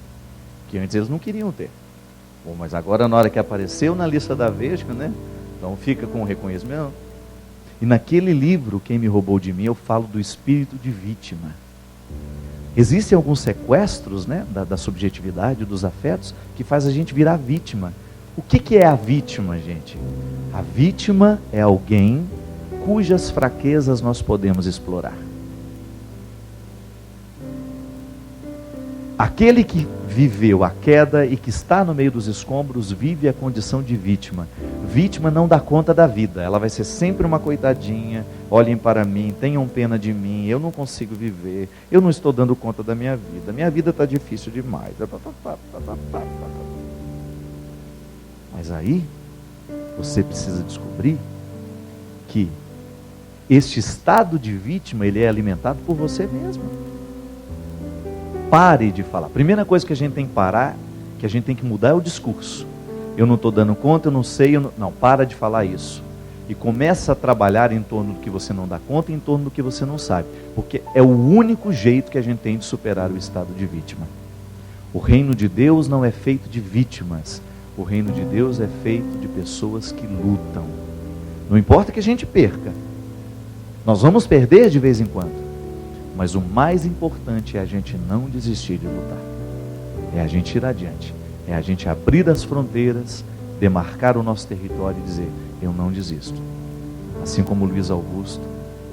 que antes eles não queriam ter. Bom, mas agora na hora que apareceu na lista da Veja, né? Então fica com o reconhecimento. E naquele livro, Quem Me Roubou de Mim, eu falo do espírito de vítima. Existem alguns sequestros, né, da subjetividade, dos afetos, que faz a gente virar vítima. O que é a vítima, gente? A vítima é alguém cujas fraquezas nós podemos explorar. Aquele que viveu a queda e que está no meio dos escombros vive a condição de vítima. Vítima não dá conta da vida, ela vai ser sempre uma coitadinha. Olhem para mim, tenham pena de mim, eu não consigo viver, eu não estou dando conta da minha vida está difícil demais. Mas aí você precisa descobrir que este estado de vítima, ele é alimentado por você mesmo. Pare de falar. Primeira coisa que a gente tem que parar, que a gente tem que mudar é o discurso. Eu não estou dando conta, eu não sei, não, para de falar isso. E começa a trabalhar em torno do que você não dá conta e em torno do que você não sabe. Porque é o único jeito que a gente tem de superar o estado de vítima. O reino de Deus não é feito de vítimas. O reino de Deus é feito de pessoas que lutam. Não importa que a gente perca. Nós vamos perder de vez em quando. Mas o mais importante é a gente não desistir de lutar. É a gente ir adiante. É a gente abrir as fronteiras, demarcar o nosso território e dizer, eu não desisto. Assim como Luiz Augusto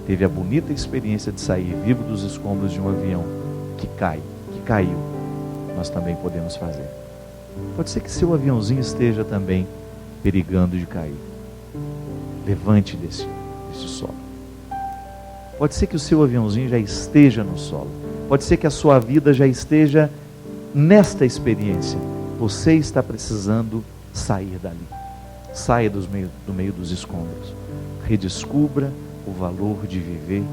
teve a bonita experiência de sair vivo dos escombros de um avião que caiu. Nós também podemos fazer. Pode ser que seu aviãozinho esteja também perigando de cair. Levante desse solo. Pode ser que o seu aviãozinho já esteja no solo. Pode ser que a sua vida já esteja nesta experiência. Você está precisando sair dali. Saia do meio dos escombros. Redescubra o valor de viver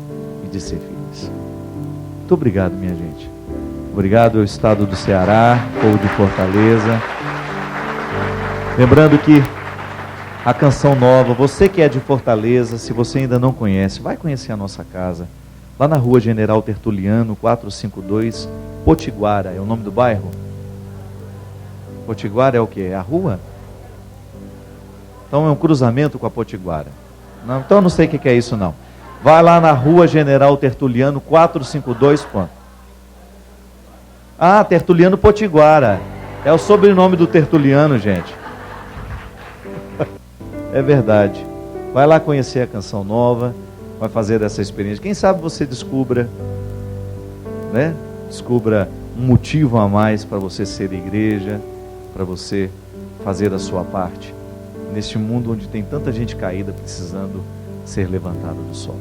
e de ser feliz. Muito obrigado, minha gente. Obrigado ao Estado do Ceará, povo de Fortaleza. Lembrando que a canção nova, você que é de Fortaleza, se você ainda não conhece, vai conhecer a nossa casa. Lá na rua General Tertuliano, 452, Potiguara. É o nome do bairro? Potiguara é o quê? É a rua? Então é um cruzamento com a Potiguara. Não, então eu não sei o que é isso não. Vai lá na rua General Tertuliano, 452, ponto. Ah, Tertuliano Potiguara. É o sobrenome do Tertuliano, gente. É verdade. Vai lá conhecer a canção nova, vai fazer essa experiência. Quem sabe você descubra, né? Descubra um motivo a mais para você ser igreja, para você fazer a sua parte neste mundo onde tem tanta gente caída precisando ser levantada do solo.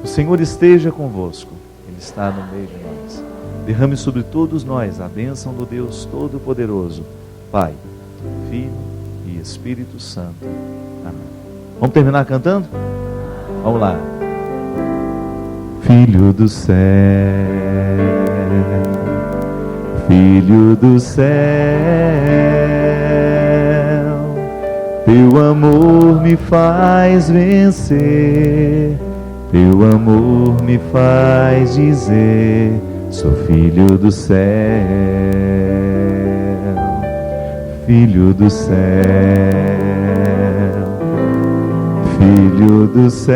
O Senhor esteja convosco, Ele está no meio de nós. Derrame sobre todos nós a bênção do Deus Todo-Poderoso, Pai, Filho e Espírito Santo. Amém. Vamos terminar cantando? Vamos lá. Filho do céu, Filho do céu, teu amor me faz vencer, teu amor me faz dizer, sou filho do céu, filho do céu, filho do céu,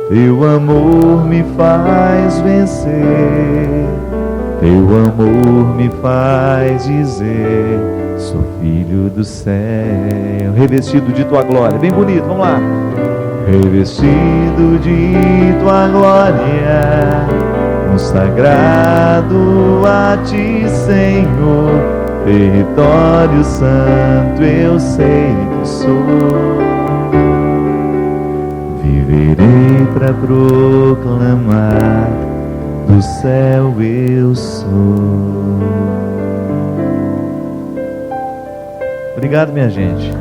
teu amor me faz vencer, teu amor me faz dizer, sou filho do céu, revestido de tua glória, bem bonito, vamos lá. Revestido de tua glória, consagrado a ti, Senhor, território santo eu sei que sou, viverei para proclamar, do céu eu sou. Obrigado, minha gente.